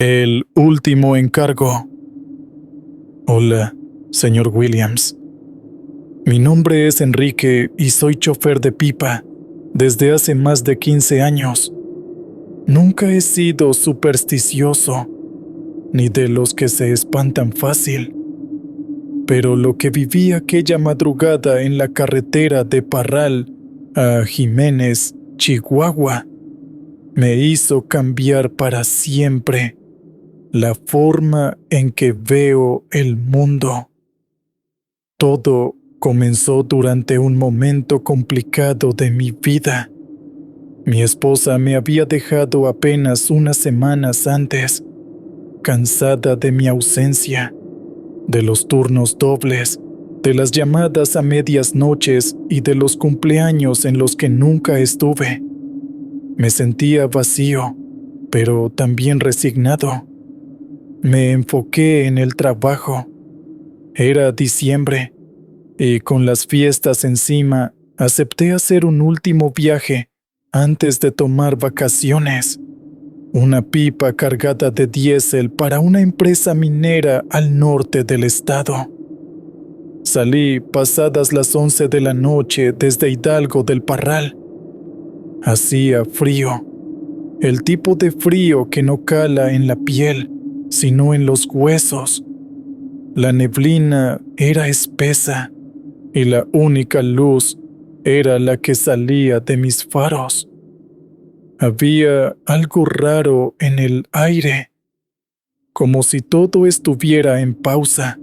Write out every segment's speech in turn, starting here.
El último encargo. Hola, señor Williams. Mi nombre es Enrique y soy chofer de pipa desde hace más de 15 años. Nunca he sido supersticioso, ni de los que se espantan fácil. Pero lo que viví aquella madrugada en la carretera de Parral a Jiménez, Chihuahua, me hizo cambiar para siempre la forma en que veo el mundo. Todo comenzó durante un momento complicado de mi vida. Mi esposa me había dejado apenas unas semanas antes, cansada de mi ausencia, de los turnos dobles, de las llamadas a medias noches y de los cumpleaños en los que nunca estuve. Me sentía vacío, pero también resignado. Me enfoqué en el trabajo. Era diciembre, y con las fiestas encima, acepté hacer un último viaje antes de tomar vacaciones. Una pipa cargada de diésel para una empresa minera al norte del estado. Salí pasadas las 11 de la noche desde Hidalgo del Parral. Hacía frío, el tipo de frío que no cala en la piel, sino en los huesos. La neblina era espesa y la única luz era la que salía de mis faros. Había algo raro en el aire, como si todo estuviera en pausa,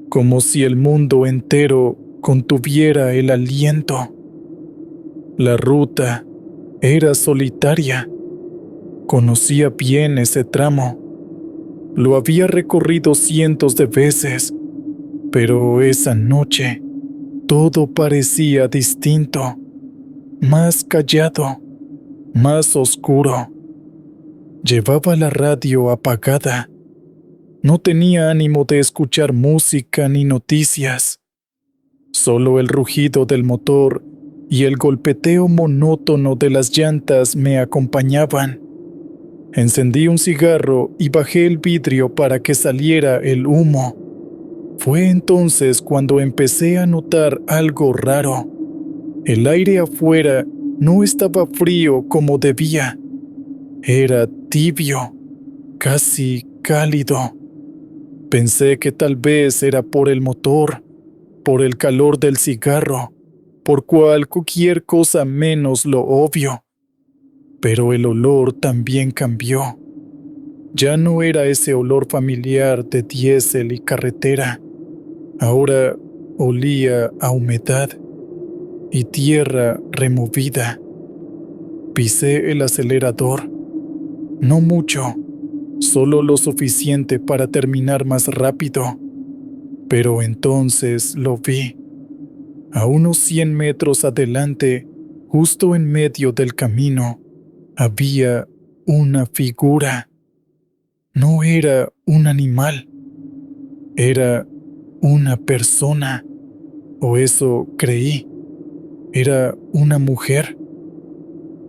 como si el mundo entero contuviera el aliento. La ruta era solitaria. Conocía bien ese tramo. Lo había recorrido cientos de veces, pero esa noche todo parecía distinto, más callado, más oscuro. Llevaba la radio apagada. No tenía ánimo de escuchar música ni noticias. Solo el rugido del motor y el golpeteo monótono de las llantas me acompañaban. Encendí un cigarro y bajé el vidrio para que saliera el humo. Fue entonces cuando empecé a notar algo raro. El aire afuera no estaba frío como debía. Era tibio, casi cálido. Pensé que tal vez era por el motor, por el calor del cigarro, por cualquier cosa menos lo obvio. Pero el olor también cambió. Ya no era ese olor familiar de diésel y carretera. Ahora olía a humedad y tierra removida. Pisé el acelerador. No mucho, solo lo suficiente para terminar más rápido. Pero entonces lo vi. A unos 100 metros adelante, justo en medio del camino, había una figura. No era un animal. Era una persona, o eso creí. Era una mujer.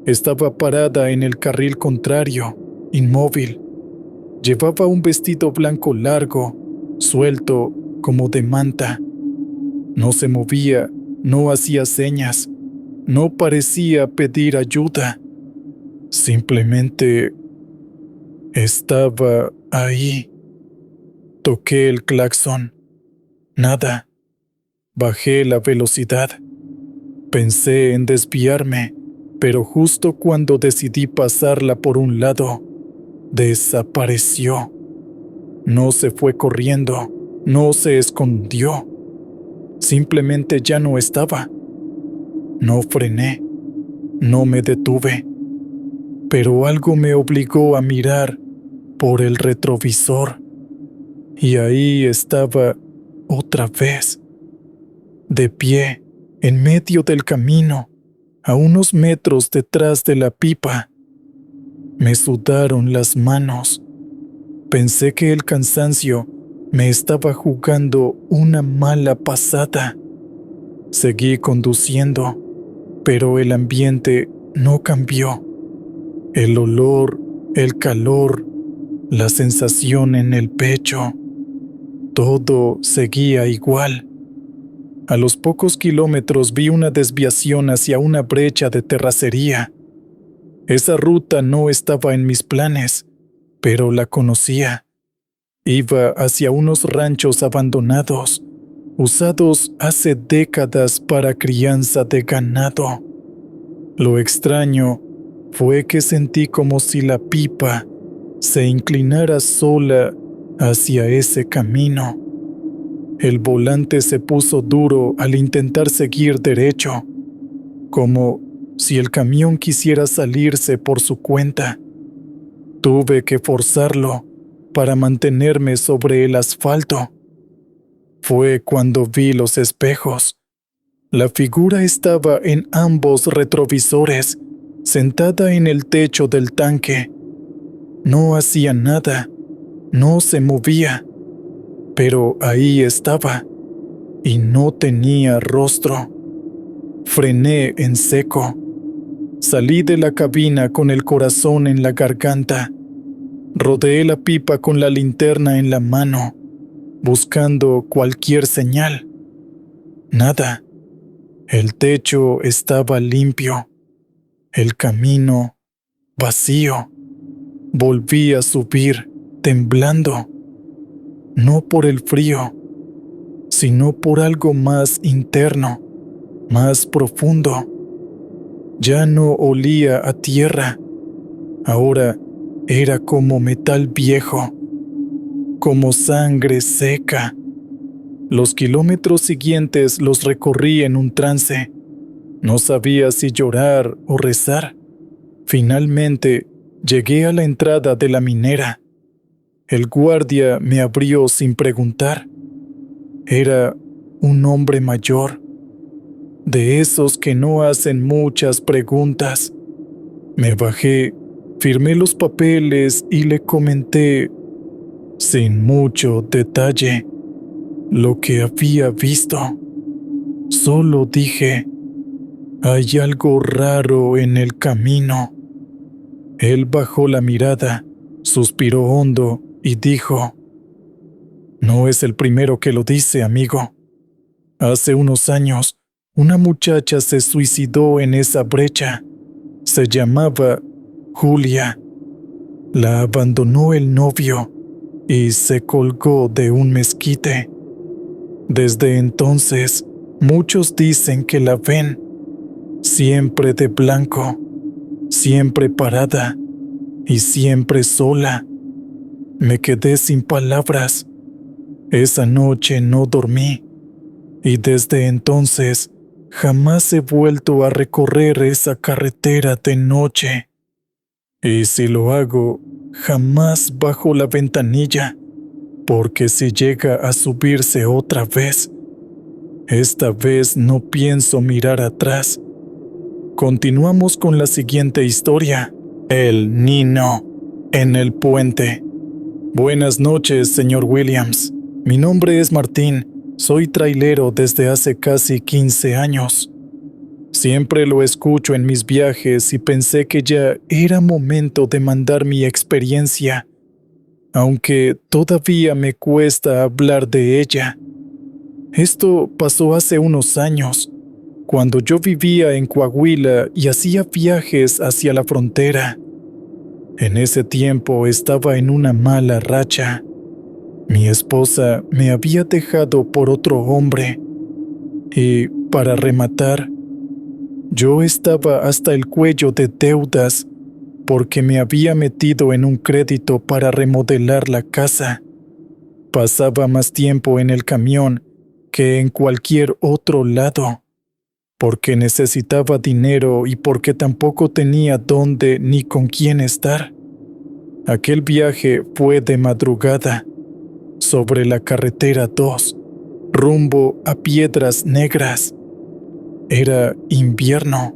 Estaba parada en el carril contrario, inmóvil. Llevaba un vestido blanco largo, suelto como de manta. No se movía, no hacía señas, no parecía pedir ayuda. Simplemente estaba ahí. Toqué el claxon. Nada. Bajé la velocidad. Pensé en desviarme, pero justo cuando decidí pasarla por un lado, desapareció. No se fue corriendo, no se escondió. Simplemente ya no estaba. No frené, no me detuve, pero algo me obligó a mirar por el retrovisor. Y ahí estaba otra vez, de pie, en medio del camino, a unos metros detrás de la pipa. Me sudaron las manos. Pensé que el cansancio me estaba jugando una mala pasada. Seguí conduciendo, pero el ambiente no cambió. El olor, el calor, la sensación en el pecho. Todo seguía igual. A los pocos kilómetros vi una desviación hacia una brecha de terracería. Esa ruta no estaba en mis planes, pero la conocía. Iba hacia unos ranchos abandonados, usados hace décadas para crianza de ganado. Lo extraño fue que sentí como si la pipa se inclinara sola hacia ese camino. El volante se puso duro al intentar seguir derecho, como si el camión quisiera salirse por su cuenta. Tuve que forzarlo para mantenerme sobre el asfalto. Fue cuando vi los espejos. La figura estaba en ambos retrovisores, sentada en el techo del tanque. No hacía nada, no se movía, pero ahí estaba, y no tenía rostro. Frené en seco. Salí de la cabina con el corazón en la garganta. Rodeé la pipa con la linterna en la mano, buscando cualquier señal. Nada. El techo estaba limpio. El camino vacío. Volví a subir, temblando. No por el frío, sino por algo más interno, más profundo. Ya no olía a tierra. Ahora era como metal viejo, como sangre seca. Los kilómetros siguientes los recorrí en un trance. No sabía si llorar o rezar. Finalmente, llegué a la entrada de la minera. El guardia me abrió sin preguntar. Era un hombre mayor, de esos que no hacen muchas preguntas. Me bajé, firmé los papeles y le comenté, sin mucho detalle, lo que había visto. Solo dije, hay algo raro en el camino. Él bajó la mirada, suspiró hondo y dijo, no es el primero que lo dice, amigo. Hace unos años, una muchacha se suicidó en esa brecha. Se llamaba Julia. La abandonó el novio y se colgó de un mezquite. Desde entonces, muchos dicen que la ven, siempre de blanco, siempre parada y siempre sola. Me quedé sin palabras. Esa noche no dormí y desde entonces jamás he vuelto a recorrer esa carretera de noche. Y si lo hago, jamás bajo la ventanilla, porque si llega a subirse otra vez, esta vez no pienso mirar atrás. Continuamos con la siguiente historia. El Nino en el puente. Buenas noches, señor Williams. Mi nombre es Martín. Soy trailero desde hace casi 15 años. Siempre lo escucho en mis viajes y pensé que ya era momento de mandar mi experiencia, aunque todavía me cuesta hablar de ella. Esto pasó hace unos años, cuando yo vivía en Coahuila y hacía viajes hacia la frontera. En ese tiempo estaba en una mala racha. Mi esposa me había dejado por otro hombre y, para rematar, yo estaba hasta el cuello de deudas porque me había metido en un crédito para remodelar la casa. Pasaba más tiempo en el camión que en cualquier otro lado, porque necesitaba dinero y porque tampoco tenía dónde ni con quién estar. Aquel viaje fue de madrugada, sobre la carretera 2, rumbo a Piedras Negras. Era invierno.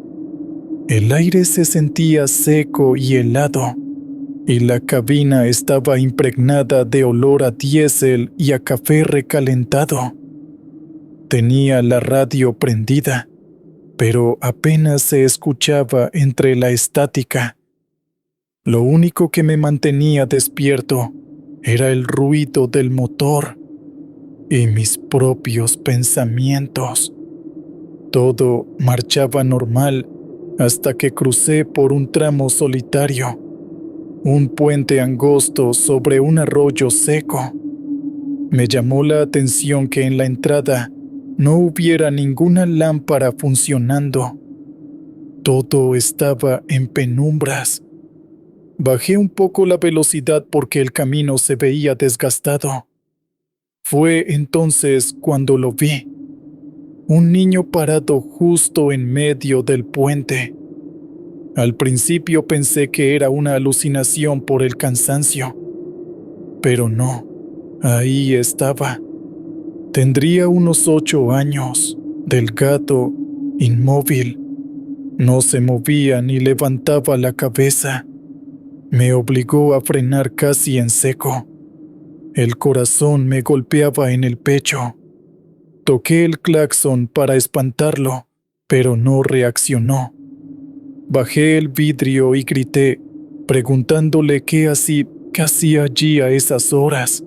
El aire se sentía seco y helado, y la cabina estaba impregnada de olor a diésel y a café recalentado. Tenía la radio prendida, pero apenas se escuchaba entre la estática. Lo único que me mantenía despierto era el ruido del motor y mis propios pensamientos. Todo marchaba normal hasta que crucé por un tramo solitario, un puente angosto sobre un arroyo seco. Me llamó la atención que en la entrada no hubiera ninguna lámpara funcionando. Todo estaba en penumbras. Bajé un poco la velocidad porque el camino se veía desgastado. Fue entonces cuando lo vi. Un niño parado justo en medio del puente. Al principio pensé que era una alucinación por el cansancio, pero no, ahí estaba. Tendría unos 8 años, delgado, inmóvil. No se movía ni levantaba la cabeza. Me obligó a frenar casi en seco. El corazón me golpeaba en el pecho. Toqué el claxon para espantarlo, pero no reaccionó. Bajé el vidrio y grité, preguntándole qué hacía allí a esas horas.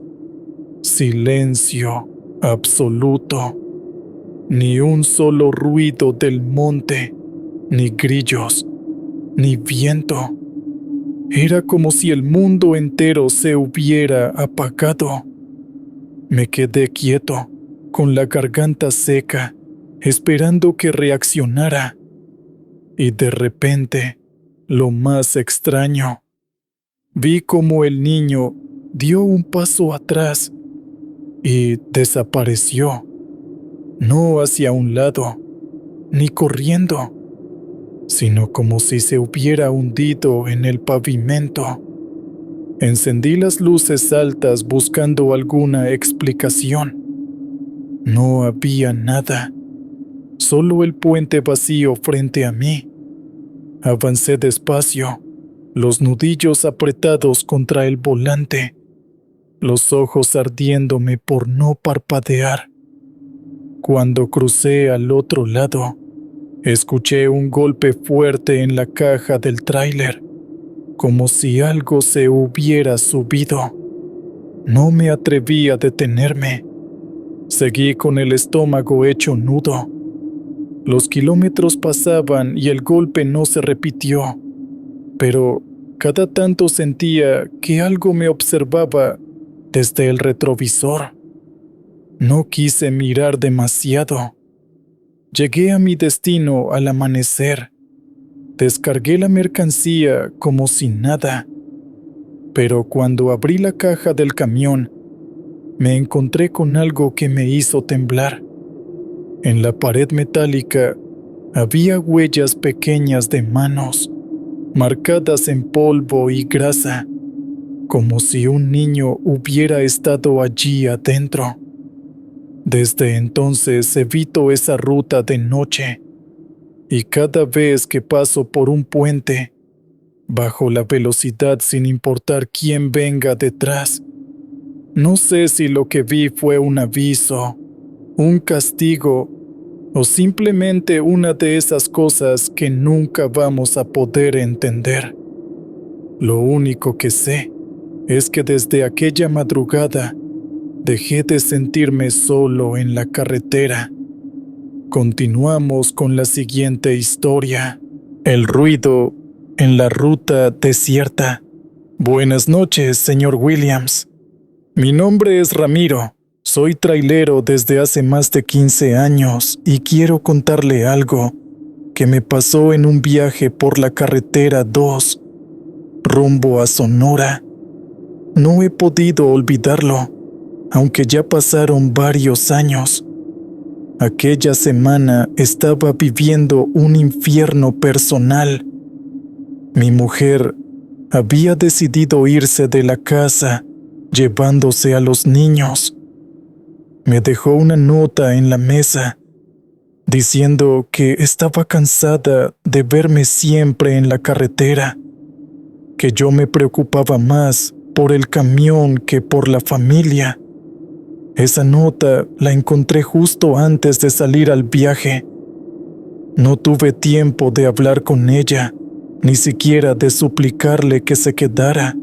Silencio absoluto. Ni un solo ruido del monte, ni grillos, ni viento. Era como si el mundo entero se hubiera apagado. Me quedé quieto, con la garganta seca, esperando que reaccionara. Y de repente, lo más extraño, vi como el niño dio un paso atrás y desapareció. No hacia un lado, ni corriendo, sino como si se hubiera hundido en el pavimento. Encendí las luces altas buscando alguna explicación. No había nada, solo el puente vacío frente a mí. Avancé despacio, los nudillos apretados contra el volante, los ojos ardiéndome por no parpadear. Cuando crucé al otro lado, escuché un golpe fuerte en la caja del tráiler, como si algo se hubiera subido. No me atreví a detenerme. Seguí con el estómago hecho nudo. Los kilómetros pasaban y el golpe no se repitió, pero cada tanto sentía que algo me observaba desde el retrovisor. No quise mirar demasiado. Llegué a mi destino al amanecer. Descargué la mercancía como si nada, pero cuando abrí la caja del camión, me encontré con algo que me hizo temblar. En la pared metálica había huellas pequeñas de manos, marcadas en polvo y grasa, como si un niño hubiera estado allí adentro. Desde entonces evito esa ruta de noche, y cada vez que paso por un puente, bajo la velocidad sin importar quién venga detrás. No sé si lo que vi fue un aviso, un castigo o simplemente una de esas cosas que nunca vamos a poder entender. Lo único que sé es que desde aquella madrugada dejé de sentirme solo en la carretera. Continuamos con la siguiente historia. El ruido en la ruta desierta. Buenas noches, señor Williams. Mi nombre es Ramiro. Soy trailero desde hace más de 15 años y quiero contarle algo que me pasó en un viaje por la carretera 2, rumbo a Sonora. No he podido olvidarlo, aunque ya pasaron varios años. Aquella semana estaba viviendo un infierno personal. Mi mujer había decidido irse de la casa, llevándose a los niños. Me dejó una nota en la mesa, diciendo que estaba cansada de verme siempre en la carretera, que yo me preocupaba más por el camión que por la familia. Esa nota la encontré justo antes de salir al viaje. No tuve tiempo de hablar con ella, ni siquiera de suplicarle que se quedara.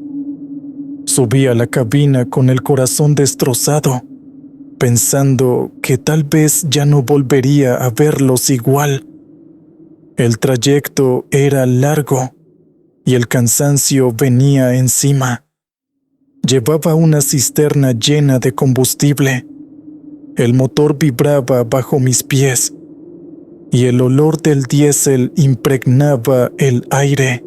Subí a la cabina con el corazón destrozado, pensando que tal vez ya no volvería a verlos igual. El trayecto era largo y el cansancio venía encima. Llevaba una cisterna llena de combustible. El motor vibraba bajo mis pies y el olor del diésel impregnaba el aire.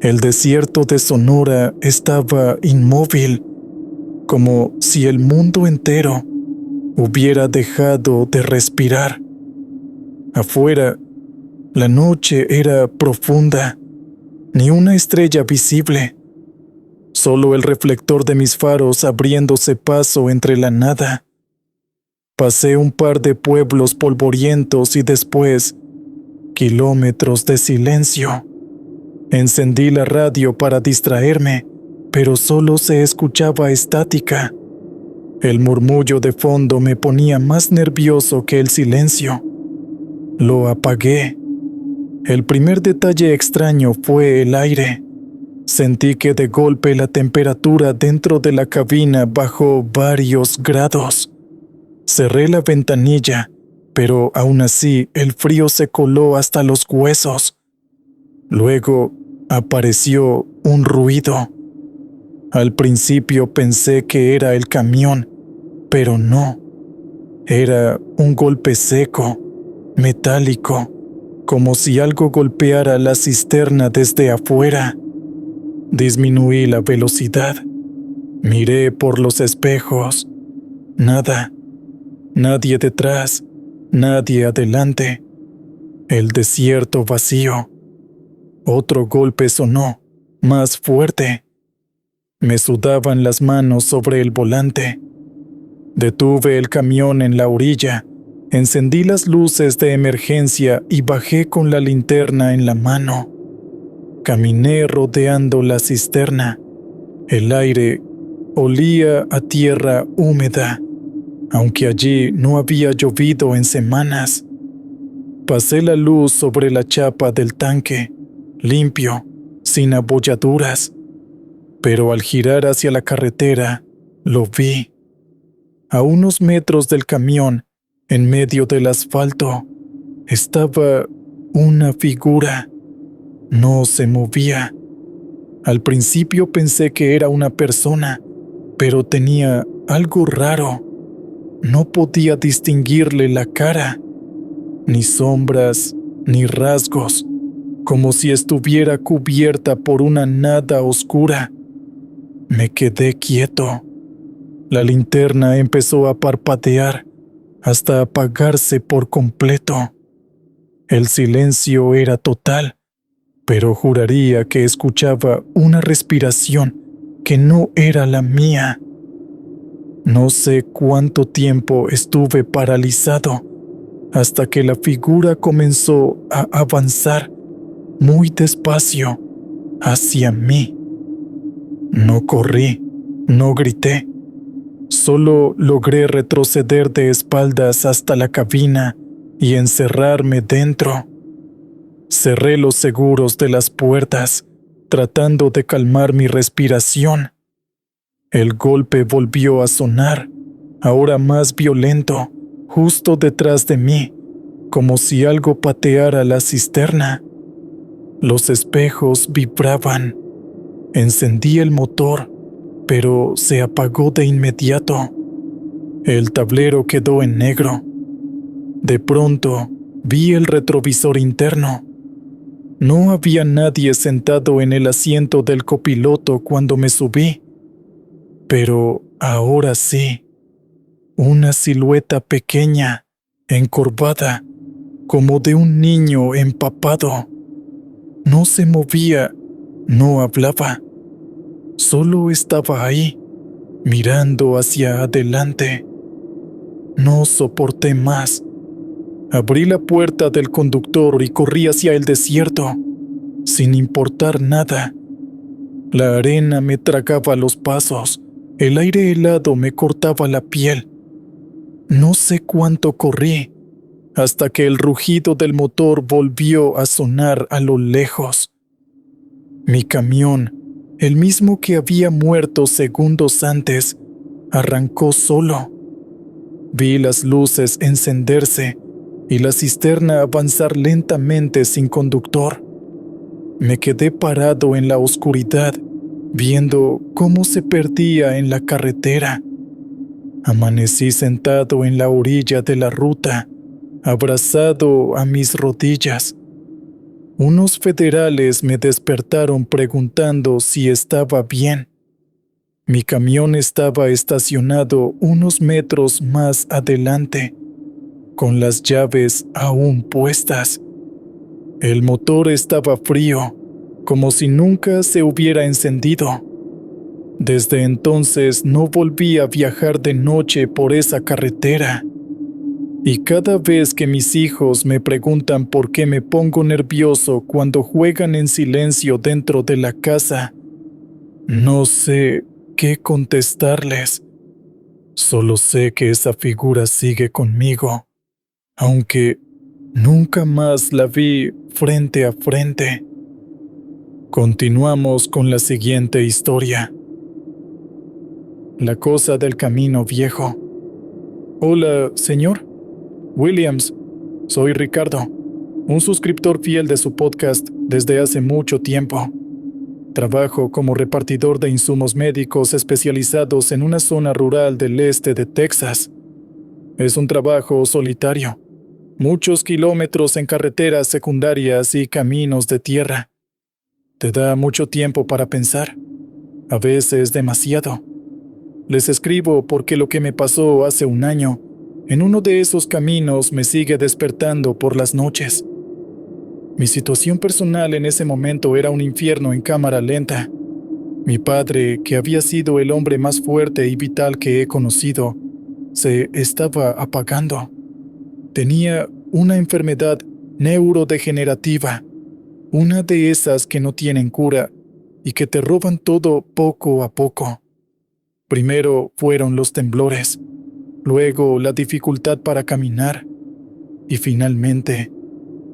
El desierto de Sonora estaba inmóvil, como si el mundo entero hubiera dejado de respirar. Afuera, la noche era profunda, ni una estrella visible, solo el reflector de mis faros abriéndose paso entre la nada. Pasé un par de pueblos polvorientos y después kilómetros de silencio. Encendí la radio para distraerme, pero solo se escuchaba estática. El murmullo de fondo me ponía más nervioso que el silencio. Lo apagué. El primer detalle extraño fue el aire. Sentí que de golpe la temperatura dentro de la cabina bajó varios grados. Cerré la ventanilla, pero aún así el frío se coló hasta los huesos. Luego apareció un ruido. Al principio pensé que era el camión, pero no. Era un golpe seco, metálico, como si algo golpeara la cisterna desde afuera. Disminuí la velocidad. Miré por los espejos. Nada. Nadie detrás, nadie adelante. El desierto vacío. Otro golpe sonó, más fuerte. Me sudaban las manos sobre el volante. Detuve el camión en la orilla, encendí las luces de emergencia y bajé con la linterna en la mano. Caminé rodeando la cisterna. El aire olía a tierra húmeda, aunque allí no había llovido en semanas. Pasé la luz sobre la chapa del tanque, limpio, sin abolladuras, pero al girar hacia la carretera, lo vi. A unos metros del camión, en medio del asfalto, estaba una figura. No se movía. Al principio pensé que era una persona, pero tenía algo raro. No podía distinguirle la cara, ni sombras, ni rasgos, como si estuviera cubierta por una nada oscura. Me quedé quieto. La linterna empezó a parpadear hasta apagarse por completo. El silencio era total, pero juraría que escuchaba una respiración que no era la mía. No sé cuánto tiempo estuve paralizado hasta que la figura comenzó a avanzar muy despacio hacia mí. No corrí, no grité, solo logré retroceder de espaldas hasta la cabina y encerrarme dentro. Cerré los seguros de las puertas, tratando de calmar mi respiración. El golpe volvió a sonar, ahora más violento, justo detrás de mí, como si algo pateara la cisterna. Los espejos vibraban. Encendí el motor, pero se apagó de inmediato. El tablero quedó en negro. De pronto, vi el retrovisor interno. No había nadie sentado en el asiento del copiloto cuando me subí. Pero ahora sí, una silueta pequeña, encorvada, como de un niño empapado. No se movía, no hablaba. Solo estaba ahí, mirando hacia adelante. No soporté más. Abrí la puerta del conductor y corrí hacia el desierto, sin importar nada. La arena me tragaba los pasos. El aire helado me cortaba la piel. No sé cuánto corrí, hasta que el rugido del motor volvió a sonar a lo lejos. Mi camión, el mismo que había muerto segundos antes, arrancó solo. Vi las luces encenderse y la cisterna avanzar lentamente sin conductor. Me quedé parado en la oscuridad, viendo cómo se perdía en la carretera. Amanecí sentado en la orilla de la ruta, abrazado a mis rodillas. Unos federales me despertaron preguntando si estaba bien. Mi camión estaba estacionado unos metros más adelante, con las llaves aún puestas. El motor estaba frío, como si nunca se hubiera encendido. Desde entonces no volví a viajar de noche por esa carretera. Y cada vez que mis hijos me preguntan por qué me pongo nervioso cuando juegan en silencio dentro de la casa, no sé qué contestarles. Solo sé que esa figura sigue conmigo, aunque nunca más la vi frente a frente. Continuamos con la siguiente historia. La cosa del camino viejo. Hola, señor Williams. Soy Ricardo, un suscriptor fiel de su podcast desde hace mucho tiempo. Trabajo como repartidor de insumos médicos especializados en una zona rural del este de Texas. Es un trabajo solitario. Muchos kilómetros en carreteras secundarias y caminos de tierra. Te da mucho tiempo para pensar. A veces demasiado. Les escribo porque lo que me pasó hace un año en uno de esos caminos me sigue despertando por las noches. Mi situación personal en ese momento era un infierno en cámara lenta. Mi padre, que había sido el hombre más fuerte y vital que he conocido, se estaba apagando. Tenía una enfermedad neurodegenerativa, una de esas que no tienen cura y que te roban todo poco a poco. Primero fueron los temblores, luego la dificultad para caminar y finalmente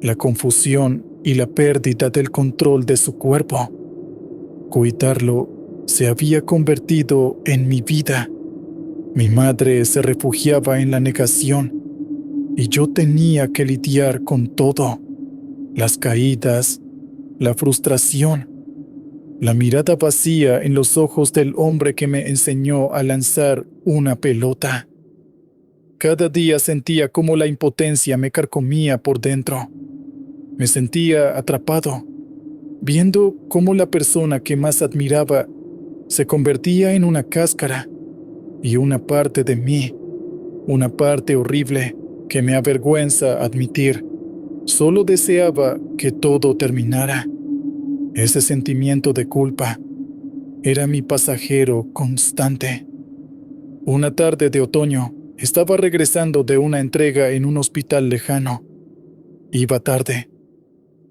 la confusión y la pérdida del control de su cuerpo. Cuidarlo se había convertido en mi vida. Mi madre se refugiaba en la negación y yo tenía que lidiar con todo: las caídas, la frustración, la mirada vacía en los ojos del hombre que me enseñó a lanzar una pelota. Cada día sentía cómo la impotencia me carcomía por dentro. Me sentía atrapado, viendo cómo la persona que más admiraba se convertía en una cáscara, y una parte de mí, una parte horrible que me avergüenza admitir, solo deseaba que todo terminara. Ese sentimiento de culpa era mi pasajero constante. Una tarde de otoño, estaba regresando de una entrega en un hospital lejano. Iba tarde.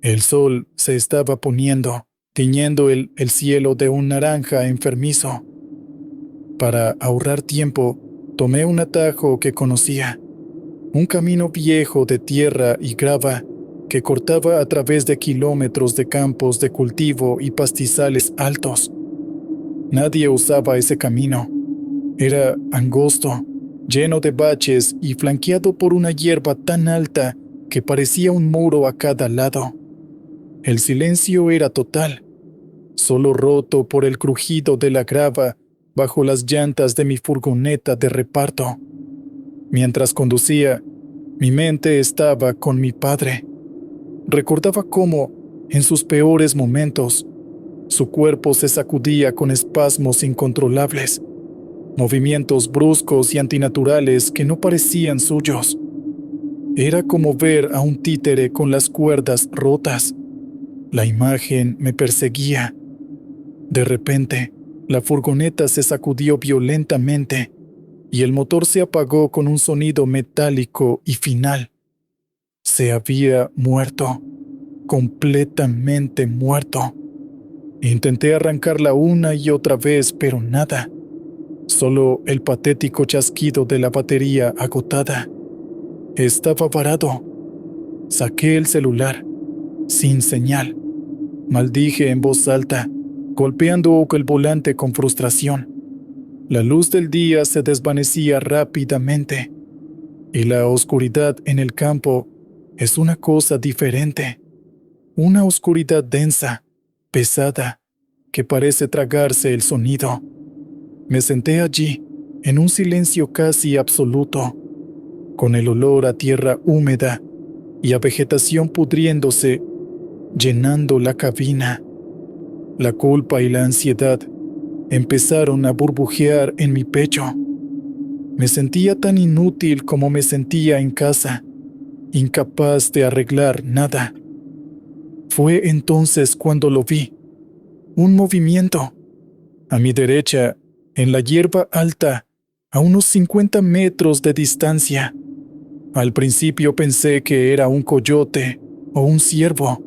El sol se estaba poniendo, tiñendo el cielo de un naranja enfermizo. Para ahorrar tiempo, tomé un atajo que conocía, un camino viejo de tierra y grava que cortaba a través de kilómetros de campos de cultivo y pastizales altos. Nadie usaba ese camino. Era angosto, lleno de baches y flanqueado por una hierba tan alta que parecía un muro a cada lado. El silencio era total, solo roto por el crujido de la grava bajo las llantas de mi furgoneta de reparto. Mientras conducía, mi mente estaba con mi padre. Recordaba cómo, en sus peores momentos, su cuerpo se sacudía con espasmos incontrolables, movimientos bruscos y antinaturales que no parecían suyos. Era como ver a un títere con las cuerdas rotas. La imagen me perseguía. De repente, la furgoneta se sacudió violentamente y el motor se apagó con un sonido metálico y final. Se había muerto, completamente muerto. Intenté arrancarla una y otra vez, pero nada. Solo el patético chasquido de la batería agotada. Estaba varado. Saqué el celular, sin señal. Maldije en voz alta, golpeando el volante con frustración. La luz del día se desvanecía rápidamente, y la oscuridad en el campo es una cosa diferente. Una oscuridad densa, pesada, que parece tragarse el sonido. Me senté allí, en un silencio casi absoluto, con el olor a tierra húmeda y a vegetación pudriéndose, llenando la cabina. La culpa y la ansiedad empezaron a burbujear en mi pecho. Me sentía tan inútil como me sentía en casa, incapaz de arreglar nada. Fue entonces cuando lo vi. Un movimiento. A mi derecha, en la hierba alta, a unos 50 metros de distancia. Al principio pensé que era un coyote o un ciervo,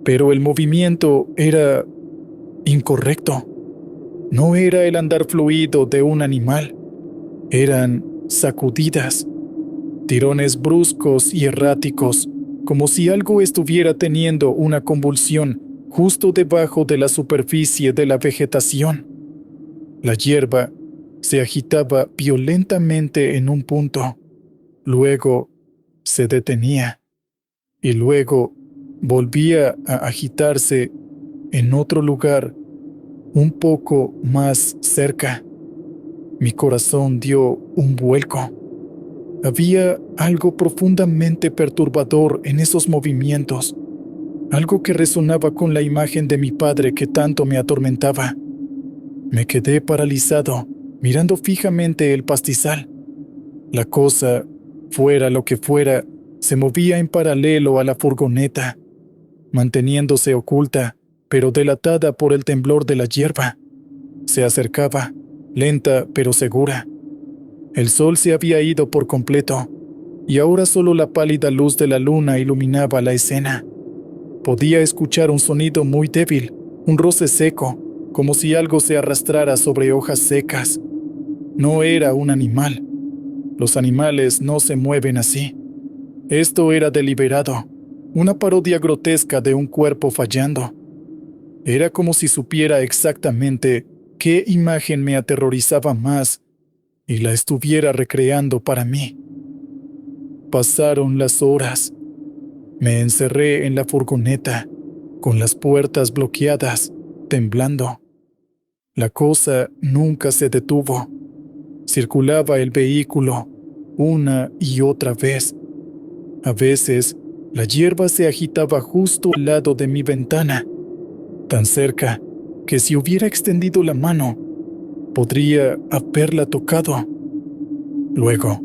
pero el movimiento era incorrecto. No era el andar fluido de un animal. Eran sacudidas, tirones bruscos y erráticos, como si algo estuviera teniendo una convulsión justo debajo de la superficie de la vegetación. La hierba se agitaba violentamente en un punto, luego se detenía y luego volvía a agitarse en otro lugar un poco más cerca. Mi corazón dio un vuelco. Había algo profundamente perturbador en esos movimientos, algo que resonaba con la imagen de mi padre que tanto me atormentaba. Me quedé paralizado, mirando fijamente el pastizal. La cosa, fuera lo que fuera, se movía en paralelo a la furgoneta, manteniéndose oculta, pero delatada por el temblor de la hierba. Se acercaba, lenta pero segura. El sol se había ido por completo, y ahora solo la pálida luz de la luna iluminaba la escena. Podía escuchar un sonido muy débil, un roce seco, como si algo se arrastrara sobre hojas secas. No era un animal. Los animales no se mueven así. Esto era deliberado, una parodia grotesca de un cuerpo fallando. Era como si supiera exactamente qué imagen me aterrorizaba más y la estuviera recreando para mí. Pasaron las horas. Me encerré en la furgoneta, con las puertas bloqueadas, temblando. La cosa nunca se detuvo. Circulaba el vehículo, una y otra vez. A veces, la hierba se agitaba justo al lado de mi ventana, tan cerca que si hubiera extendido la mano, podría haberla tocado. Luego,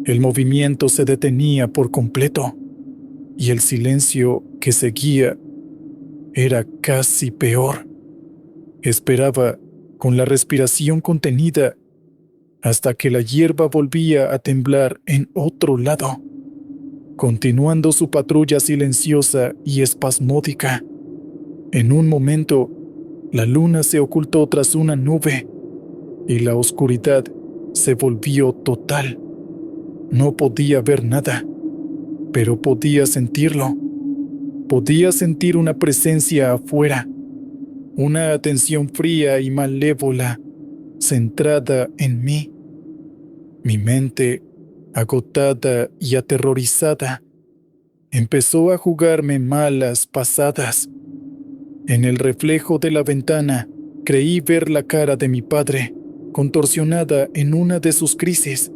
el movimiento se detenía por completo, y el silencio que seguía era casi peor. Esperaba, con la respiración contenida, hasta que la hierba volvía a temblar en otro lado, continuando su patrulla silenciosa y espasmódica. En un momento, la luna se ocultó tras una nube y la oscuridad se volvió total. No podía ver nada, pero podía sentirlo. Podía sentir una presencia afuera, una atención fría y malévola, centrada en mí. Mi mente, agotada y aterrorizada, empezó a jugarme malas pasadas. En el reflejo de la ventana, creí ver la cara de mi padre, contorsionada en una de sus crisis.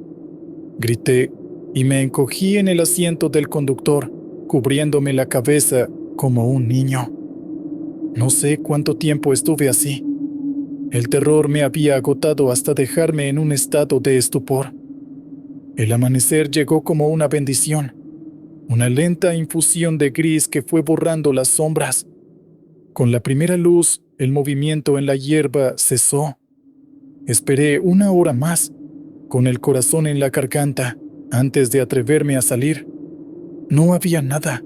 Grité y me encogí en el asiento del conductor, cubriéndome la cabeza como un niño. No sé cuánto tiempo estuve así. El terror me había agotado hasta dejarme en un estado de estupor. El amanecer llegó como una bendición, una lenta infusión de gris que fue borrando las sombras. Con la primera luz, el movimiento en la hierba cesó. Esperé una hora más, con el corazón en la garganta, antes de atreverme a salir. No había nada,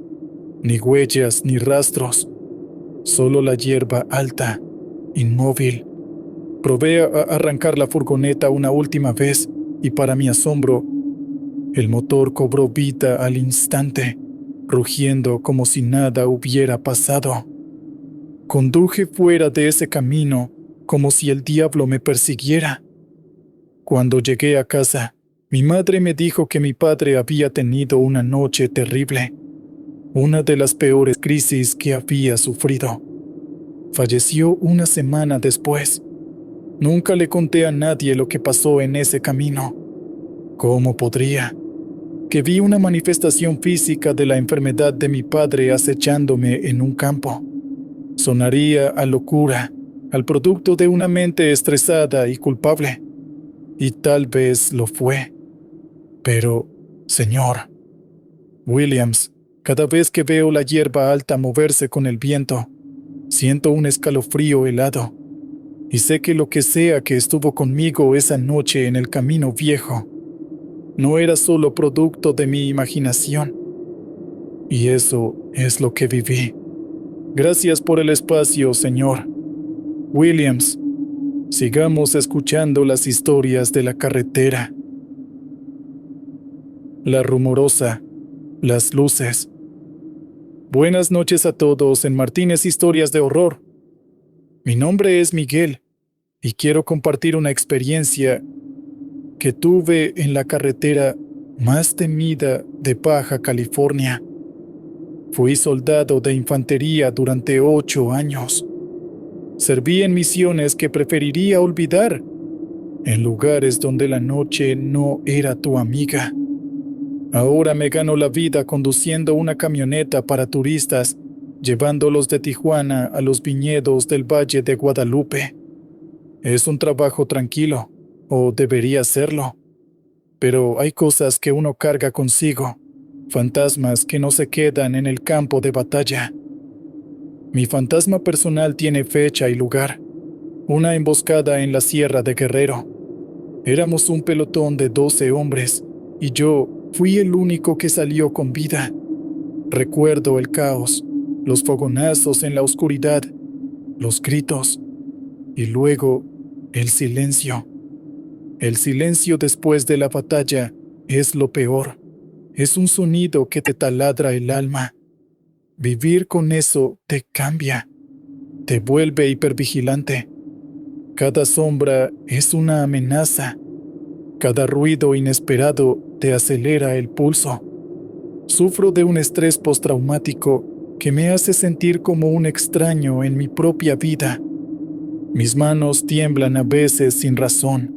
ni huellas ni rastros, solo la hierba alta, inmóvil. Probé a arrancar la furgoneta una última vez y, para mi asombro, El motor cobró vida al instante, rugiendo como si nada hubiera pasado. Conduje fuera de ese camino como si el diablo me persiguiera. Cuando llegué a casa, mi madre me dijo que mi padre había tenido una noche terrible, una de las peores crisis que había sufrido. Falleció una semana después. Nunca le conté a nadie lo que pasó en ese camino. ¿Cómo podría? Que vi una manifestación física de la enfermedad de mi padre acechándome en un campo. Sonaría a locura, al producto de una mente estresada y culpable. Y tal vez lo fue. Pero, señor Williams, cada vez que veo la hierba alta moverse con el viento, siento un escalofrío helado. Y sé que lo que sea que estuvo conmigo esa noche en el camino viejo, no era solo producto de mi imaginación. Y eso es lo que viví. Gracias por el espacio, señor Williams. Sigamos escuchando las historias de la carretera. La Rumorosa, las luces. Buenas noches a todos en Martínez Historias de Horror. Mi nombre es Miguel y quiero compartir una experiencia que tuve en la carretera más temida de Baja California. Fui soldado de infantería durante 8 años. Serví en misiones que preferiría olvidar, en lugares donde la noche no era tu amiga. Ahora me gano la vida conduciendo una camioneta para turistas, llevándolos de Tijuana a los viñedos del Valle de Guadalupe. Es un trabajo tranquilo, o debería serlo. Pero hay cosas que uno carga consigo, fantasmas que no se quedan en el campo de batalla. Mi fantasma personal tiene fecha y lugar. Una emboscada en la Sierra de Guerrero. Éramos un pelotón de 12 hombres, y yo fui el único que salió con vida. Recuerdo el caos, los fogonazos en la oscuridad, los gritos, y luego el silencio. El silencio después de la batalla es lo peor. Es un sonido que te taladra el alma. Vivir con eso te cambia, te vuelve hipervigilante. Cada sombra es una amenaza. Cada ruido inesperado te acelera el pulso. Sufro de un estrés postraumático que me hace sentir como un extraño en mi propia vida. Mis manos tiemblan a veces sin razón.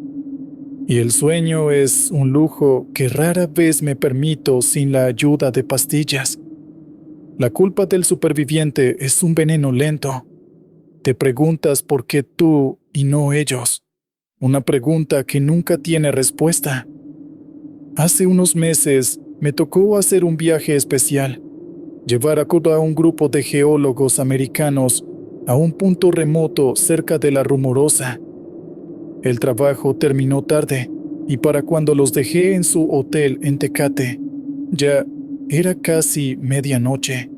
Y el sueño es un lujo que rara vez me permito sin la ayuda de pastillas. La culpa del superviviente es un veneno lento. Te preguntas por qué tú y no ellos. Una pregunta que nunca tiene respuesta. Hace unos meses me tocó hacer un viaje especial, llevar a cabo a un grupo de geólogos americanos a un punto remoto cerca de La Rumorosa. El trabajo terminó tarde, y para cuando los dejé en su hotel en Tecate, ya era casi medianoche.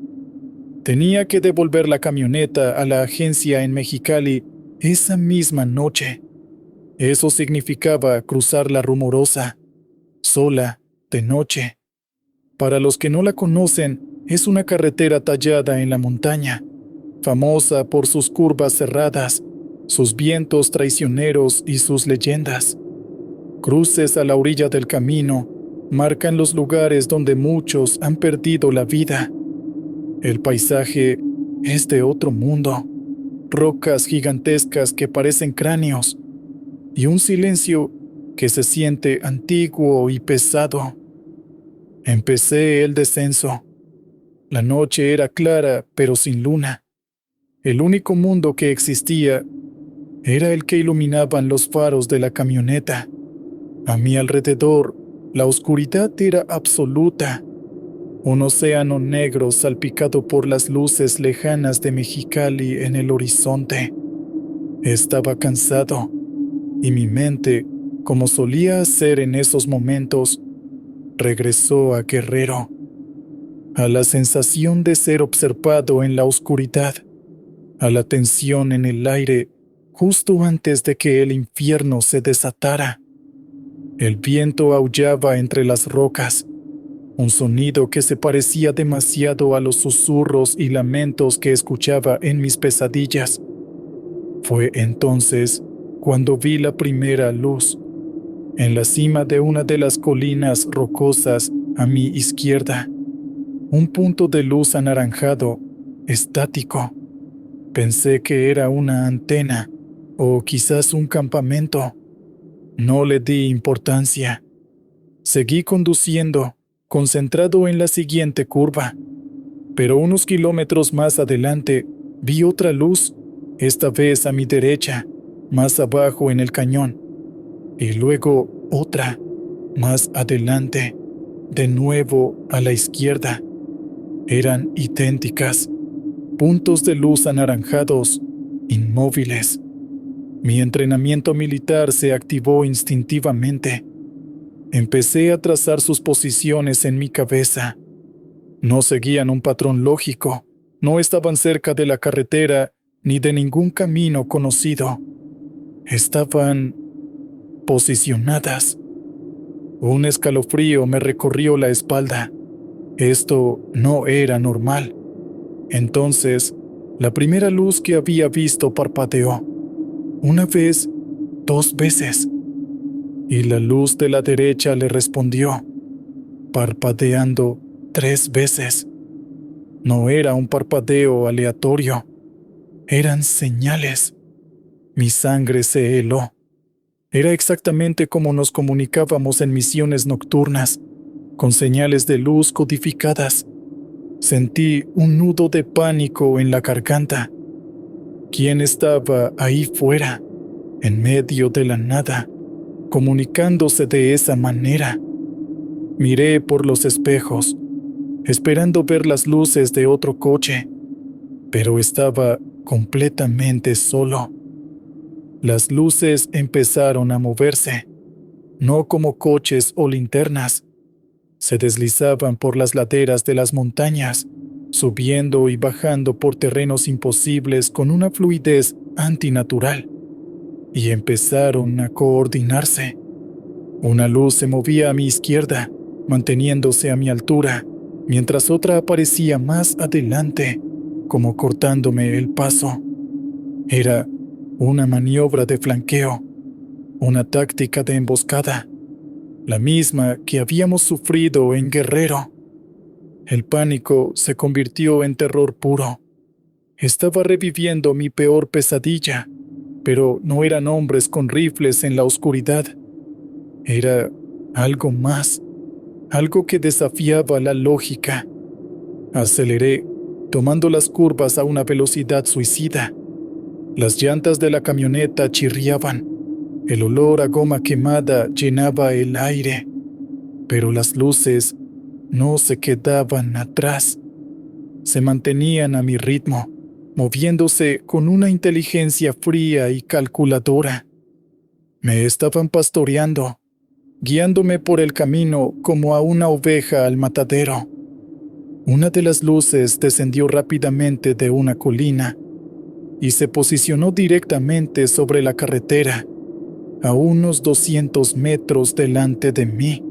Tenía que devolver la camioneta a la agencia en Mexicali esa misma noche. Eso significaba cruzar La Rumorosa, sola, de noche. Para los que no la conocen, es una carretera tallada en la montaña, famosa por sus curvas cerradas, sus vientos traicioneros y sus leyendas. Cruces a la orilla del camino marcan los lugares donde muchos han perdido la vida. El paisaje es de otro mundo, rocas gigantescas que parecen cráneos y un silencio que se siente antiguo y pesado. Empecé el descenso. La noche era clara pero sin luna. El único mundo que existía era el que iluminaban los faros de la camioneta. A mi alrededor, la oscuridad era absoluta. Un océano negro salpicado por las luces lejanas de Mexicali en el horizonte. Estaba cansado, y mi mente, como solía hacer en esos momentos, regresó a Guerrero, a la sensación de ser observado en la oscuridad, a la tensión en el aire justo antes de que el infierno se desatara. El viento aullaba entre las rocas, un sonido que se parecía demasiado a los susurros y lamentos que escuchaba en mis pesadillas. Fue entonces cuando vi la primera luz, en la cima de una de las colinas rocosas a mi izquierda, un punto de luz anaranjado, estático. Pensé que era una antena o quizás un campamento. No le di importancia. Seguí conduciendo, concentrado en la siguiente curva, pero unos kilómetros más adelante vi otra luz, esta vez a mi derecha, más abajo en el cañón, y luego otra, más adelante, de nuevo a la izquierda. Eran idénticas, puntos de luz anaranjados, inmóviles. Mi entrenamiento militar se activó instintivamente. Empecé a trazar sus posiciones en mi cabeza. No seguían un patrón lógico, no estaban cerca de la carretera ni de ningún camino conocido. Estaban posicionadas. Un escalofrío me recorrió la espalda. Esto no era normal. Entonces, la primera luz que había visto parpadeó. Una vez, dos veces. Y la luz de la derecha le respondió, parpadeando 3 veces. No era un parpadeo aleatorio. Eran señales. Mi sangre se heló. Era exactamente como nos comunicábamos en misiones nocturnas, con señales de luz codificadas. Sentí un nudo de pánico en la garganta. ¿Quién estaba ahí fuera, en medio de la nada, comunicándose de esa manera? Miré por los espejos, esperando ver las luces de otro coche, pero estaba completamente solo. Las luces empezaron a moverse, no como coches o linternas. Se deslizaban por las laderas de las montañas, subiendo y bajando por terrenos imposibles con una fluidez antinatural, y empezaron a coordinarse. Una luz se movía a mi izquierda, manteniéndose a mi altura, mientras otra aparecía más adelante, como cortándome el paso. Era una maniobra de flanqueo, una táctica de emboscada, la misma que habíamos sufrido en Guerrero. El pánico se convirtió en terror puro. Estaba reviviendo mi peor pesadilla, pero no eran hombres con rifles en la oscuridad. Era algo más, algo que desafiaba la lógica. Aceleré, tomando las curvas a una velocidad suicida. Las llantas de la camioneta chirriaban. El olor a goma quemada llenaba el aire, pero las luces no se quedaban atrás. Se mantenían a mi ritmo, moviéndose con una inteligencia fría y calculadora. Me estaban pastoreando, guiándome por el camino como a una oveja al matadero. Una de las luces descendió rápidamente de una colina y se posicionó directamente sobre la carretera, a unos 200 metros delante de mí.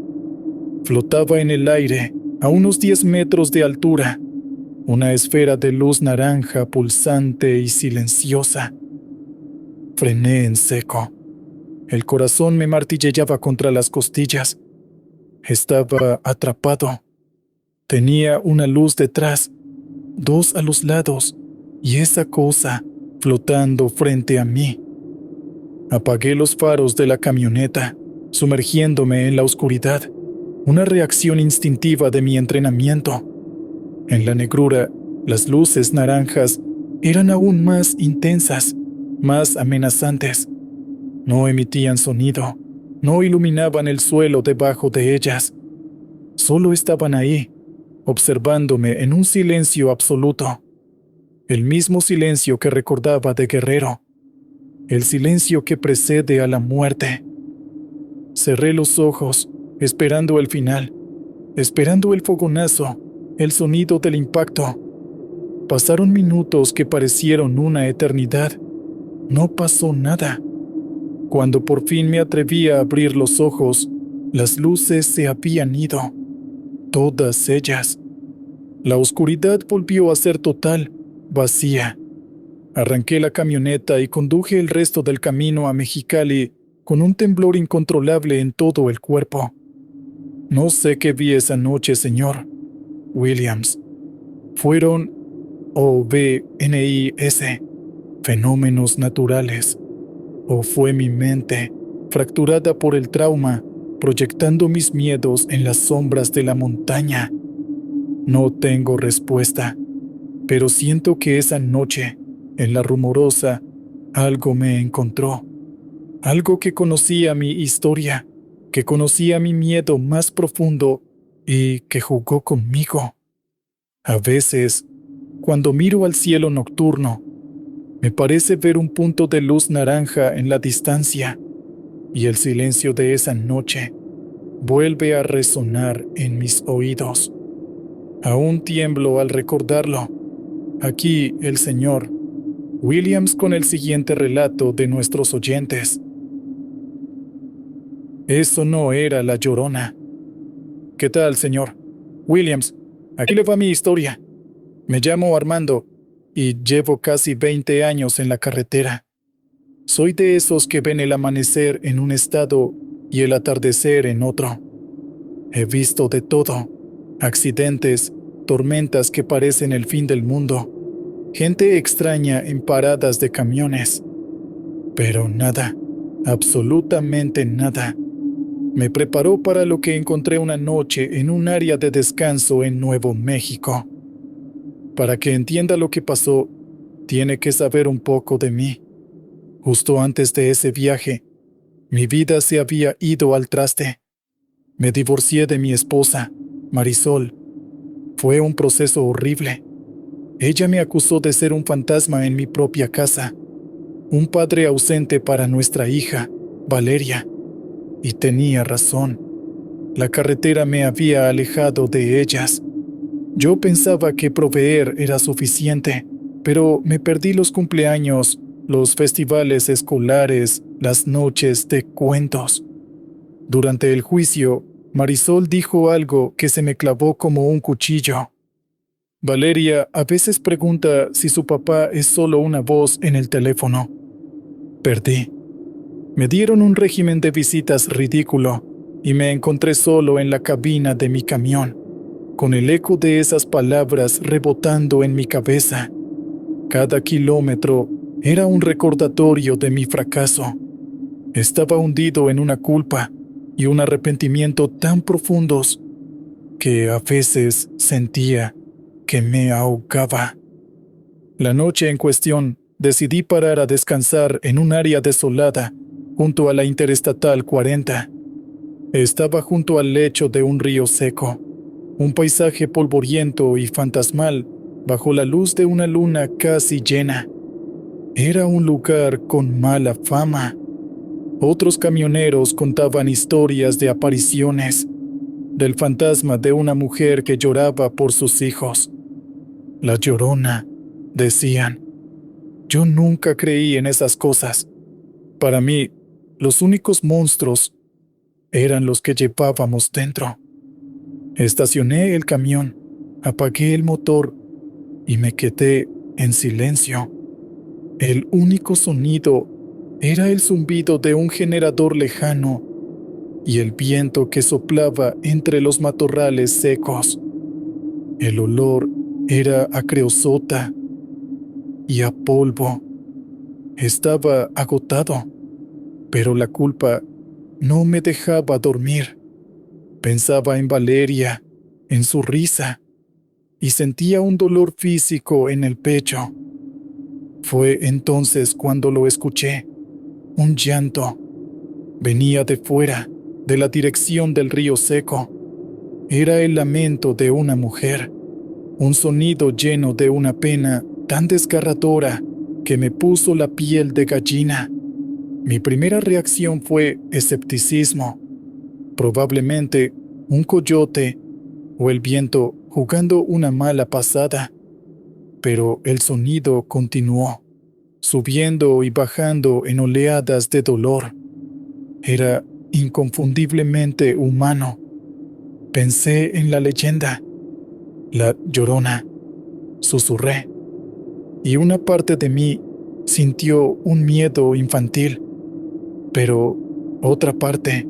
Flotaba en el aire, a unos 10 metros de altura, una esfera de luz naranja pulsante y silenciosa. Frené en seco. El corazón me martilleaba contra las costillas. Estaba atrapado. Tenía una luz detrás, 2 a los lados, y esa cosa flotando frente a mí. Apagué los faros de la camioneta, sumergiéndome en la oscuridad, una reacción instintiva de mi entrenamiento. En la negrura, las luces naranjas eran aún más intensas, más amenazantes. No emitían sonido, no iluminaban el suelo debajo de ellas. Solo estaban ahí, observándome en un silencio absoluto. El mismo silencio que recordaba de Guerrero. El silencio que precede a la muerte. Cerré los ojos, esperando el final, esperando el fogonazo, el sonido del impacto. Pasaron minutos que parecieron una eternidad. No pasó nada. Cuando por fin me atreví a abrir los ojos, Las luces se habían ido, todas ellas. La oscuridad volvió a ser total, vacía. Arranqué la camioneta y conduje el resto del camino a Mexicali con un temblor incontrolable en todo el cuerpo. No sé qué vi esa noche, señor Williams. Fueron OVNIs, fenómenos naturales, o fue mi mente, fracturada por el trauma, proyectando mis miedos en las sombras de la montaña. No tengo respuesta, pero siento que esa noche, en la rumorosa, algo me encontró. Algo que conocía mi historia, que conocía mi miedo más profundo y que jugó conmigo. A veces, cuando miro al cielo nocturno, me parece ver un punto de luz naranja en la distancia, y el silencio de esa noche vuelve a resonar en mis oídos. Aún tiemblo al recordarlo. Aquí el señor Williams con el siguiente relato de nuestros oyentes. Eso no era la Llorona. ¿Qué tal, señor Williams? Aquí le va mi historia. Me llamo Armando y llevo casi 20 años en la carretera. Soy de esos que ven el amanecer en un estado y el atardecer en otro. He visto de todo: accidentes, tormentas que parecen el fin del mundo, gente extraña en paradas de camiones. Pero nada, absolutamente nada, me preparó para lo que encontré una noche en un área de descanso en Nuevo México. Para que entienda lo que pasó, tiene que saber un poco de mí. Justo antes de ese viaje, mi vida se había ido al traste. Me divorcié de mi esposa, Marisol. Fue un proceso horrible. Ella me acusó de ser un fantasma en mi propia casa, un padre ausente para nuestra hija, Valeria. Y tenía razón. La carretera me había alejado de ellas. Yo pensaba que proveer era suficiente, pero me perdí los cumpleaños, los festivales escolares, las noches de cuentos. Durante el juicio, Marisol dijo algo que se me clavó como un cuchillo. Valeria a veces pregunta si su papá es solo una voz en el teléfono. Perdí. Me dieron un régimen de visitas ridículo y me encontré solo en la cabina de mi camión, con el eco de esas palabras rebotando en mi cabeza. Cada kilómetro era un recordatorio de mi fracaso. Estaba hundido en una culpa y un arrepentimiento tan profundos que a veces sentía que me ahogaba. La noche en cuestión decidí parar a descansar en un área desolada junto a la Interestatal 40. Estaba junto al lecho de un río seco, un paisaje polvoriento y fantasmal bajo la luz de una luna casi llena. Era un lugar con mala fama. Otros camioneros contaban historias de apariciones, del fantasma de una mujer que lloraba por sus hijos. La Llorona, decían. Yo nunca creí en esas cosas. Para mí, los únicos monstruos eran los que llevábamos dentro. Estacioné el camión, apagué el motor y me quedé en silencio. El único sonido era el zumbido de un generador lejano y el viento que soplaba entre los matorrales secos. El olor era a creosota y a polvo. Estaba agotado, pero la culpa no me dejaba dormir. Pensaba en Valeria, en su risa, y sentía un dolor físico en el pecho. Fue entonces cuando lo escuché, un llanto. Venía de fuera, de la dirección del río seco. Era el lamento de una mujer, un sonido lleno de una pena tan desgarradora que me puso la piel de gallina. Mi primera reacción fue escepticismo. Probablemente un coyote o el viento jugando una mala pasada. Pero el sonido continuó, subiendo y bajando en oleadas de dolor. Era inconfundiblemente humano. Pensé en la leyenda, la Llorona, susurré, y una parte de mí sintió un miedo infantil, pero otra parte,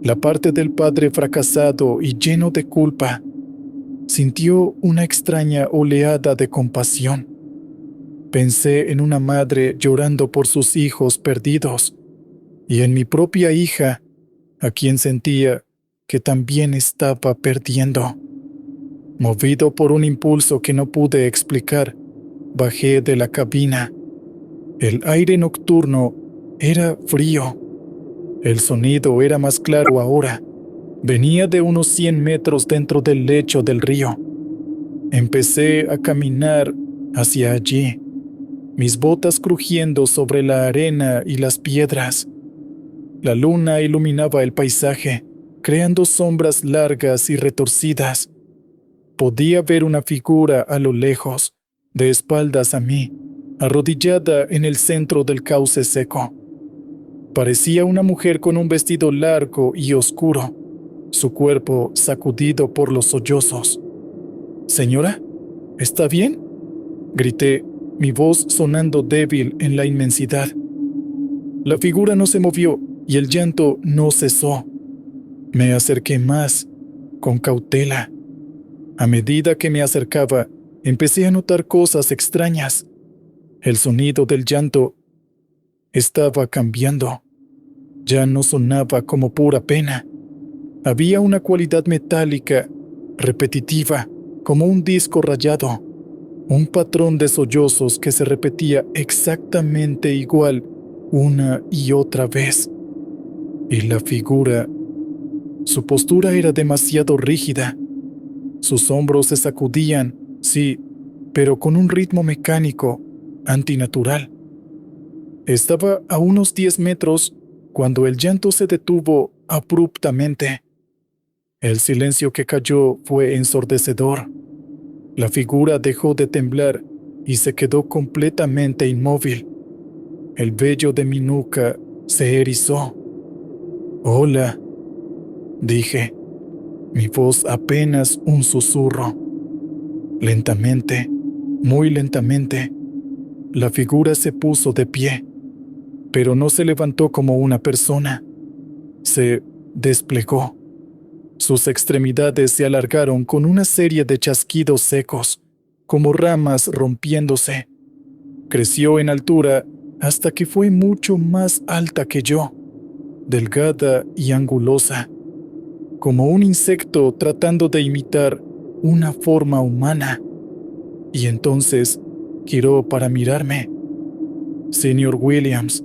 la parte del padre fracasado y lleno de culpa, sintió una extraña oleada de compasión. Pensé en una madre llorando por sus hijos perdidos y en mi propia hija, a quien sentía que también estaba perdiendo. Movido por un impulso que no pude explicar, bajé de la cabina. El aire nocturno era frío. El sonido era más claro ahora. Venía de unos 100 metros dentro del lecho del río. Empecé a caminar hacia allí, mis botas crujiendo sobre la arena y las piedras. La luna iluminaba el paisaje, creando sombras largas y retorcidas. Podía ver una figura a lo lejos, de espaldas a mí, arrodillada en el centro del cauce seco. Parecía una mujer con un vestido largo y oscuro, su cuerpo sacudido por los sollozos. «Señora, ¿está bien?», grité, mi voz sonando débil en la inmensidad. La figura no se movió y el llanto no cesó. Me acerqué más, con cautela. A medida que me acercaba, empecé a notar cosas extrañas. El sonido del llanto estaba cambiando. Ya no sonaba como pura pena. Había una cualidad metálica, repetitiva, como un disco rayado, un patrón de sollozos que se repetía exactamente igual una y otra vez. Y la figura, su postura era demasiado rígida. Sus hombros se sacudían, sí, pero con un ritmo mecánico, antinatural. Estaba a unos 10 metros cuando el llanto se detuvo abruptamente. El silencio que cayó fue ensordecedor. La figura dejó de temblar y se quedó completamente inmóvil. El vello de mi nuca se erizó. «Hola», dije, mi voz apenas un susurro. Lentamente, muy lentamente, la figura se puso de pie, pero no se levantó como una persona. Se desplegó. Sus extremidades se alargaron con una serie de chasquidos secos, como ramas rompiéndose. Creció en altura hasta que fue mucho más alta que yo, delgada y angulosa, como un insecto tratando de imitar una forma humana. Y entonces giró para mirarme. «Señor Williams,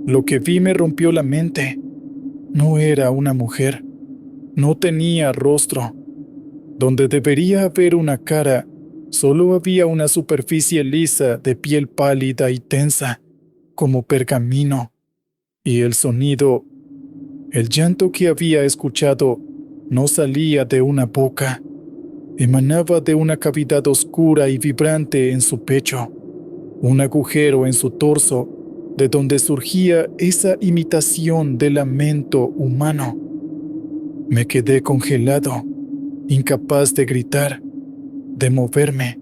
lo que vi me rompió la mente. No era una mujer. No tenía rostro. Donde debería haber una cara, solo había una superficie lisa de piel pálida y tensa, como pergamino. Y el sonido, el llanto que había escuchado, no salía de una boca. Emanaba de una cavidad oscura y vibrante en su pecho, un agujero en su torso, de donde surgía esa imitación de lamento humano. Me quedé congelado, incapaz de gritar, de moverme.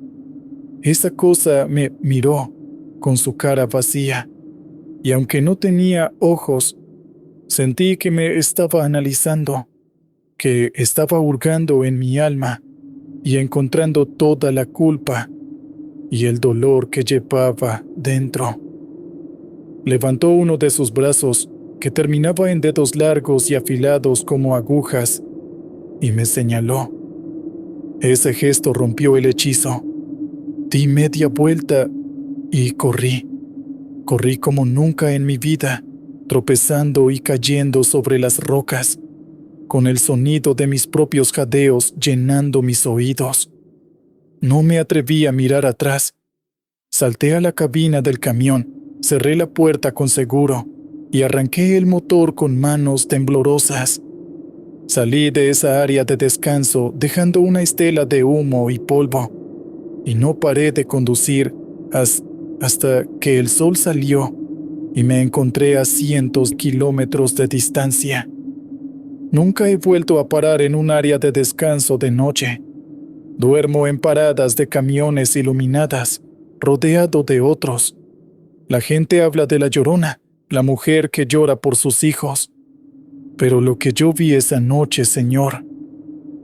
Esa cosa me miró con su cara vacía, y aunque no tenía ojos, sentí que me estaba analizando, que estaba hurgando en mi alma y encontrando toda la culpa y el dolor que llevaba dentro. Levantó uno de sus brazos, que terminaba en dedos largos y afilados como agujas, y me señaló. Ese gesto rompió el hechizo. Di media vuelta y corrí. Corrí como nunca en mi vida, tropezando y cayendo sobre las rocas, con el sonido de mis propios jadeos llenando mis oídos. No me atreví a mirar atrás. Salté a la cabina del camión, cerré la puerta con seguro y arranqué el motor con manos temblorosas. Salí de esa área de descanso dejando una estela de humo y polvo, y no paré de conducir hasta que el sol salió y me encontré a cientos de kilómetros de distancia. Nunca he vuelto a parar en un área de descanso de noche. Duermo en paradas de camiones iluminadas, rodeado de otros. La gente habla de la Llorona, la mujer que llora por sus hijos. Pero lo que yo vi esa noche, señor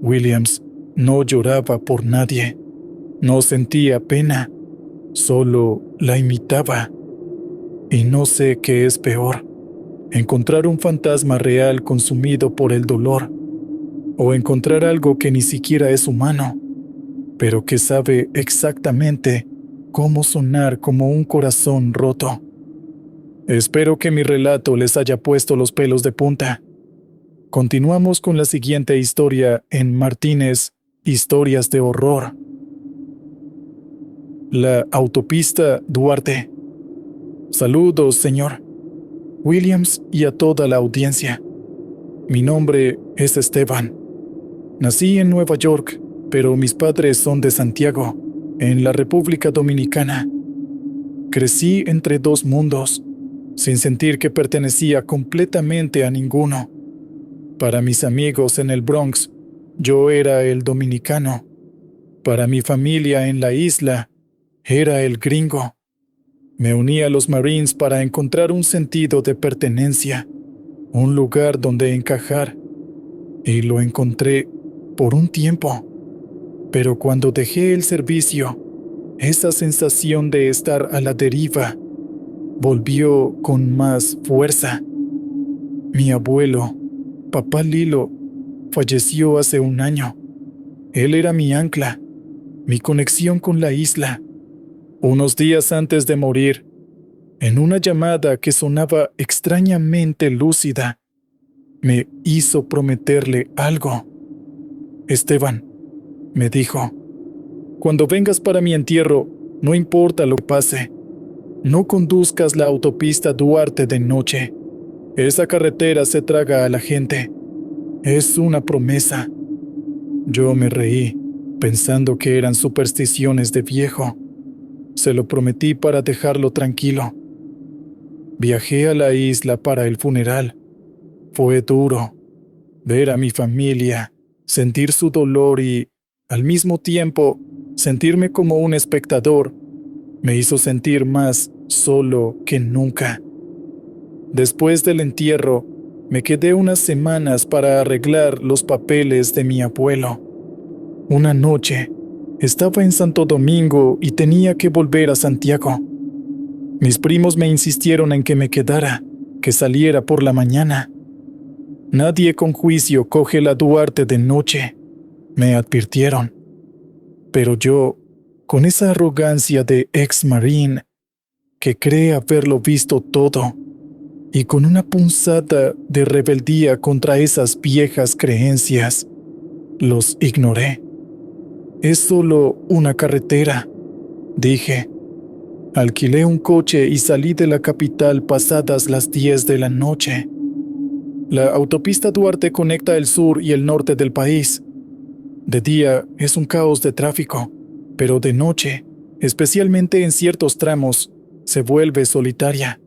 Williams, no lloraba por nadie. No sentía pena, solo la imitaba. Y no sé qué es peor, encontrar un fantasma real consumido por el dolor, o encontrar algo que ni siquiera es humano, pero que sabe exactamente cómo sonar como un corazón roto. Espero que mi relato les haya puesto los pelos de punta. Continuamos con la siguiente historia en Martínez, Historias de Horror. La autopista Duarte. Saludos, señor Williams, y a toda la audiencia. Mi nombre es Esteban. Nací en Nueva York, pero mis padres son de Santiago, en la República Dominicana. Crecí entre dos mundos, sin sentir que pertenecía completamente a ninguno. Para mis amigos en el Bronx, yo era el dominicano. Para mi familia en la isla, era el gringo. Me uní a los Marines para encontrar un sentido de pertenencia, un lugar donde encajar, y lo encontré por un tiempo. Pero cuando dejé el servicio, esa sensación de estar a la deriva volvió con más fuerza. Mi abuelo, Papá Lilo, falleció hace un año. Él era mi ancla, mi conexión con la isla. Unos días antes de morir, en una llamada que sonaba extrañamente lúcida, me hizo prometerle algo. Esteban, me dijo, cuando vengas para mi entierro, no importa lo que pase, no conduzcas la autopista Duarte de noche. Esa carretera se traga a la gente. Es una promesa. Yo me reí, pensando que eran supersticiones de viejo. Se lo prometí para dejarlo tranquilo. Viajé a la isla para el funeral. Fue duro ver a mi familia, sentir su dolor y, al mismo tiempo, sentirme como un espectador. Me hizo sentir más solo que nunca. Después del entierro, me quedé unas semanas para arreglar los papeles de mi abuelo. Una noche, estaba en Santo Domingo y tenía que volver a Santiago. Mis primos me insistieron en que me quedara, que saliera por la mañana. Nadie con juicio coge la Duarte de noche, me advirtieron. Pero yo, con esa arrogancia de ex-marine, que cree haberlo visto todo, y con una punzada de rebeldía contra esas viejas creencias, los ignoré. Es solo una carretera, dije. Alquilé un coche y salí de la capital pasadas las 10 de la noche. La autopista Duarte conecta el sur y el norte del país. De día es un caos de tráfico, pero de noche, especialmente en ciertos tramos, se vuelve solitaria.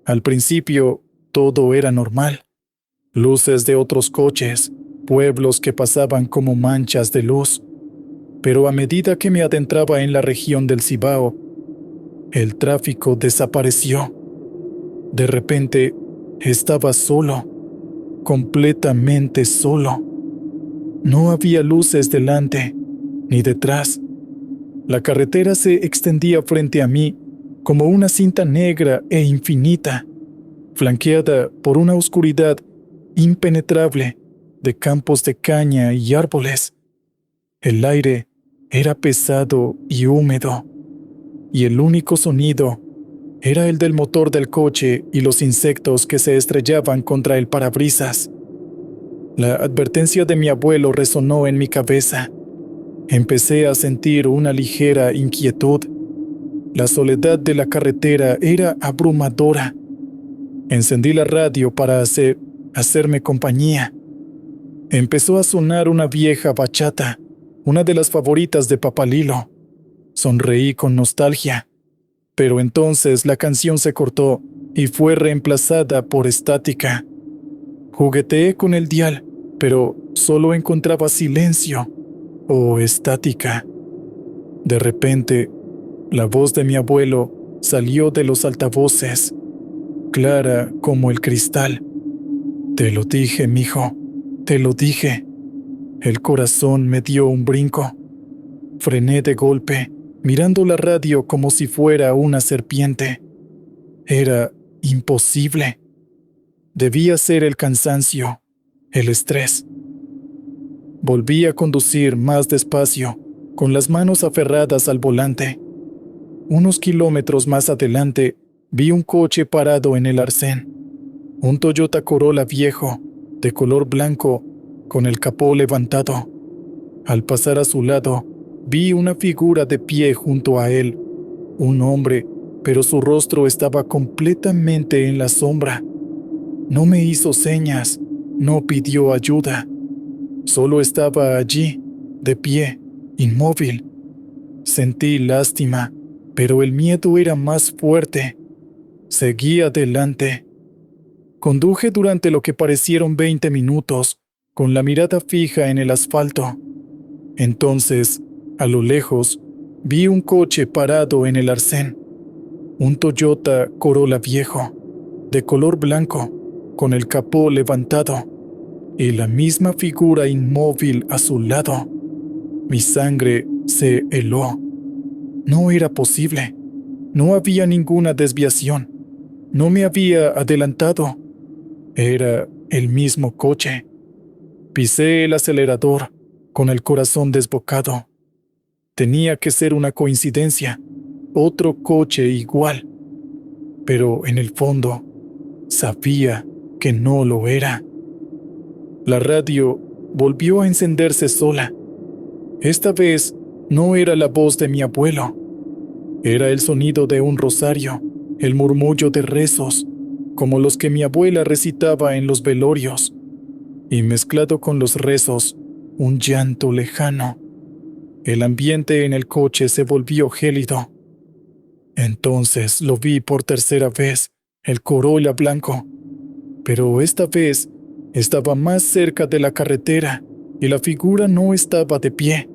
Al principio, todo era normal. Luces de otros coches, pueblos que pasaban como manchas de luz. Pero a medida que me adentraba en la región del Cibao, el tráfico desapareció. De repente, estaba solo, completamente solo. No había luces delante ni detrás. La carretera se extendía frente a mí como una cinta negra e infinita, flanqueada por una oscuridad impenetrable de campos de caña y árboles. El aire era pesado y húmedo, y el único sonido era el del motor del coche y los insectos que se estrellaban contra el parabrisas. La advertencia de mi abuelo resonó en mi cabeza. Empecé a sentir una ligera inquietud. La soledad de la carretera era abrumadora. Encendí la radio para hacerme compañía. Empezó a sonar una vieja bachata, una de las favoritas de Papá Lilo. Sonreí con nostalgia. pero entonces la canción se cortó y fue reemplazada por estática. Jugueteé con el dial, pero solo encontraba silencio o estática. De repente, la voz de mi abuelo salió de los altavoces, clara como el cristal. Te lo dije, mijo, te lo dije. El corazón me dio un brinco. Frené de golpe, mirando la radio como si fuera una serpiente. Era imposible. Debía ser el cansancio, el estrés. Volví a conducir más despacio, con las manos aferradas al volante. Unos kilómetros más adelante, vi un coche parado en el arcén. Un Toyota Corolla viejo, de color blanco, con el capó levantado. Al pasar a su lado, vi una figura de pie junto a él. Un hombre, pero su rostro estaba completamente en la sombra. No me hizo señas, no pidió ayuda. Solo estaba allí, de pie, inmóvil. Sentí lástima, pero el miedo era más fuerte. Seguí adelante. Conduje durante lo que parecieron 20 minutos, con la mirada fija en el asfalto. Entonces, a lo lejos, vi un coche parado en el arcén. Un Toyota Corolla viejo, de color blanco, con el capó levantado, y la misma figura inmóvil a su lado. Mi sangre se heló. No era posible. No había ninguna desviación. No me había adelantado. Era el mismo coche. Pisé el acelerador, con el corazón desbocado. Tenía que ser una coincidencia, otro coche igual. Pero en el fondo, sabía que no lo era. La radio volvió a encenderse sola. Esta vez no era la voz de mi abuelo. Era el sonido de un rosario, el murmullo de rezos, como los que mi abuela recitaba en los velorios, y mezclado con los rezos, un llanto lejano. El ambiente en el coche se volvió gélido. Entonces lo vi por tercera vez, el Corolla blanco, pero esta vez estaba más cerca de la carretera y la figura no estaba de pie.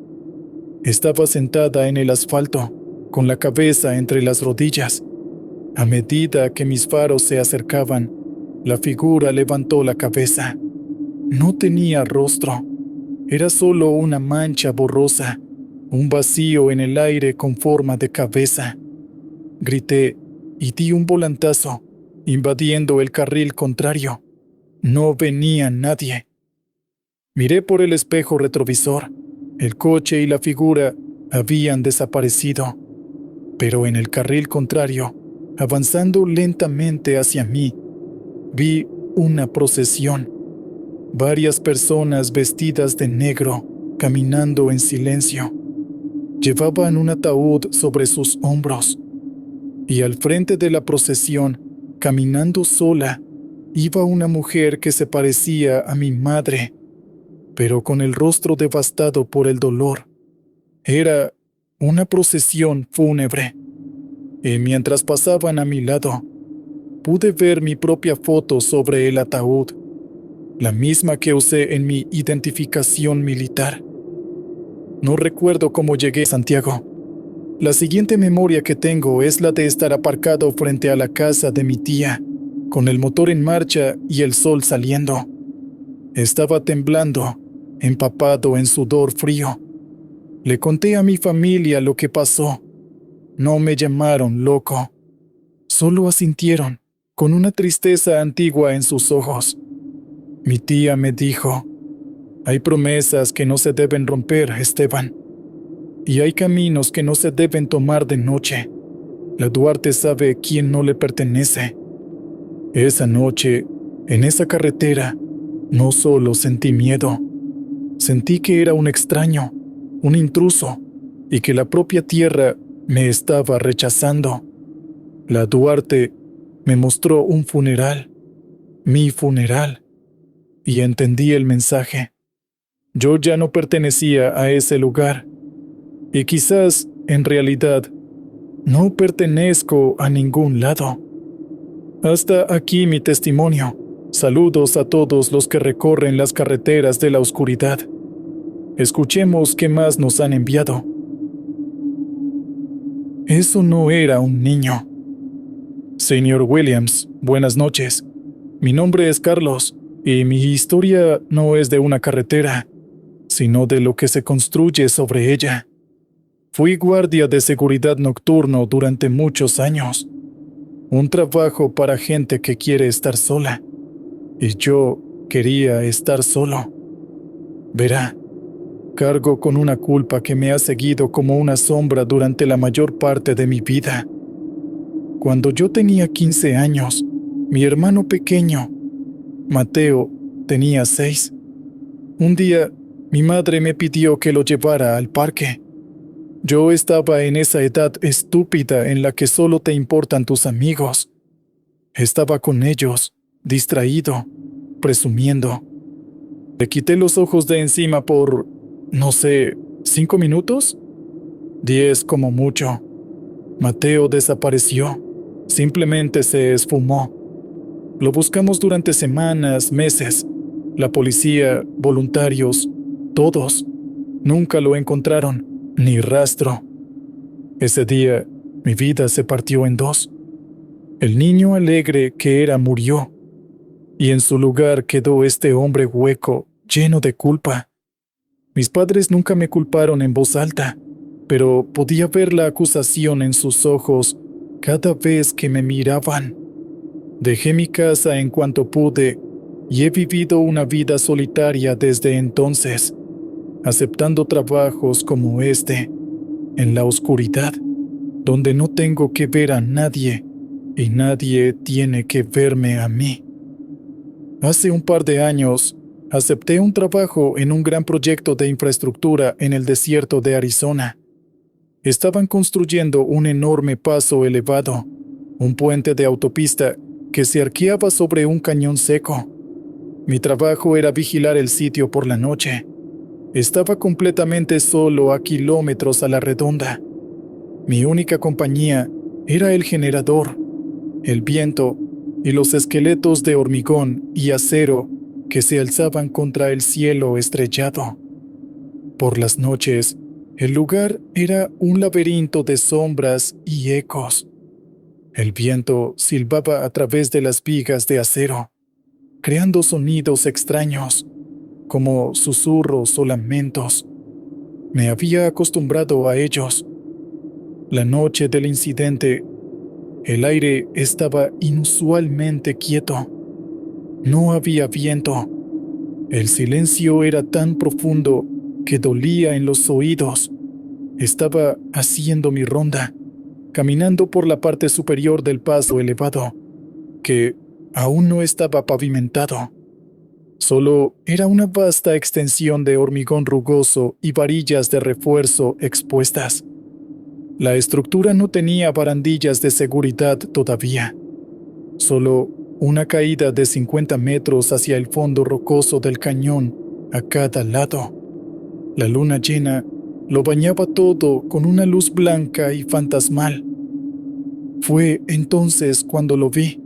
Estaba sentada en el asfalto, con la cabeza entre las rodillas. A medida que mis faros se acercaban, la figura levantó la cabeza. No tenía rostro. Era solo una mancha borrosa, un vacío en el aire con forma de cabeza. Grité y di un volantazo, invadiendo el carril contrario. No venía nadie. Miré por el espejo retrovisor. El coche y la figura habían desaparecido. Pero en el carril contrario, avanzando lentamente hacia mí, vi una procesión. Varias personas vestidas de negro, caminando en silencio. Llevaban un ataúd sobre sus hombros. Y al frente de la procesión, caminando sola, iba una mujer que se parecía a mi madre, pero con el rostro devastado por el dolor. Era una procesión fúnebre. Y mientras pasaban a mi lado, pude ver mi propia foto sobre el ataúd, la misma que usé en mi identificación militar. No recuerdo cómo llegué a Santiago. La siguiente memoria que tengo es la de estar aparcado frente a la casa de mi tía, con el motor en marcha y el sol saliendo. Estaba temblando, empapado en sudor frío. Le conté a mi familia lo que pasó. No me llamaron loco. Solo asintieron, con una tristeza antigua en sus ojos. Mi tía me dijo: hay promesas que no se deben romper, Esteban. Y hay caminos que no se deben tomar de noche. La Duarte sabe quién no le pertenece. Esa noche, en esa carretera, no solo sentí miedo. Sentí que era un extraño, un intruso, y que la propia tierra me estaba rechazando. La Duarte me mostró un funeral, mi funeral, y entendí el mensaje. Yo ya no pertenecía a ese lugar, y quizás, en realidad, No pertenezco a ningún lado. Hasta aquí mi testimonio. Saludos a todos los que recorren las carreteras de la oscuridad. Escuchemos qué más nos han enviado. Eso no era un niño. Señor Williams, buenas noches. Mi nombre es Carlos y mi historia no es de una carretera, sino de lo que se construye sobre ella. Fui guardia de seguridad nocturno durante muchos años. Un trabajo para gente que quiere estar sola. Y yo quería estar solo. Verá, cargo con una culpa que me ha seguido como una sombra durante la mayor parte de mi vida. Cuando yo tenía 15 años, mi hermano pequeño, Mateo, tenía 6. Un día, mi madre me pidió que lo llevara al parque. Yo estaba en esa edad estúpida en la que solo te importan tus amigos. Estaba con ellos, distraído, presumiendo. Le quité los ojos de encima por, no sé, 5 minutos, 10 como mucho. Mateo desapareció, simplemente se esfumó. Lo buscamos durante semanas, meses. La policía, voluntarios, todos. Nunca lo encontraron, ni rastro. Ese día, mi vida se partió en dos. El niño alegre que era murió, y en su lugar quedó este hombre hueco, lleno de culpa. Mis padres nunca me culparon en voz alta, pero podía ver la acusación en sus ojos cada vez que me miraban. Dejé mi casa en cuanto pude y he vivido una vida solitaria desde entonces, aceptando trabajos como este, en la oscuridad, donde no tengo que ver a nadie y nadie tiene que verme a mí. Hace un par de años, acepté un trabajo en un gran proyecto de infraestructura en el desierto de Arizona. Estaban construyendo un enorme paso elevado, un puente de autopista que se arqueaba sobre un cañón seco. Mi trabajo era vigilar el sitio por la noche. Estaba completamente solo a kilómetros a la redonda. Mi única compañía era el generador, el viento y los esqueletos de hormigón y acero que se alzaban contra el cielo estrellado. Por las noches, el lugar era un laberinto de sombras y ecos. El viento silbaba a través de las vigas de acero, creando sonidos extraños, como susurros o lamentos. Me había acostumbrado a ellos. La noche del incidente, el aire estaba inusualmente quieto. No había viento. El silencio era tan profundo que dolía en los oídos. Estaba haciendo mi ronda, caminando por la parte superior del paso elevado, que aún no estaba pavimentado. Solo era una vasta extensión de hormigón rugoso y varillas de refuerzo expuestas. La estructura no tenía barandillas de seguridad todavía. Solo una caída de 50 metros hacia el fondo rocoso del cañón a cada lado. La luna llena lo bañaba todo con una luz blanca y fantasmal. Fue entonces cuando lo vi,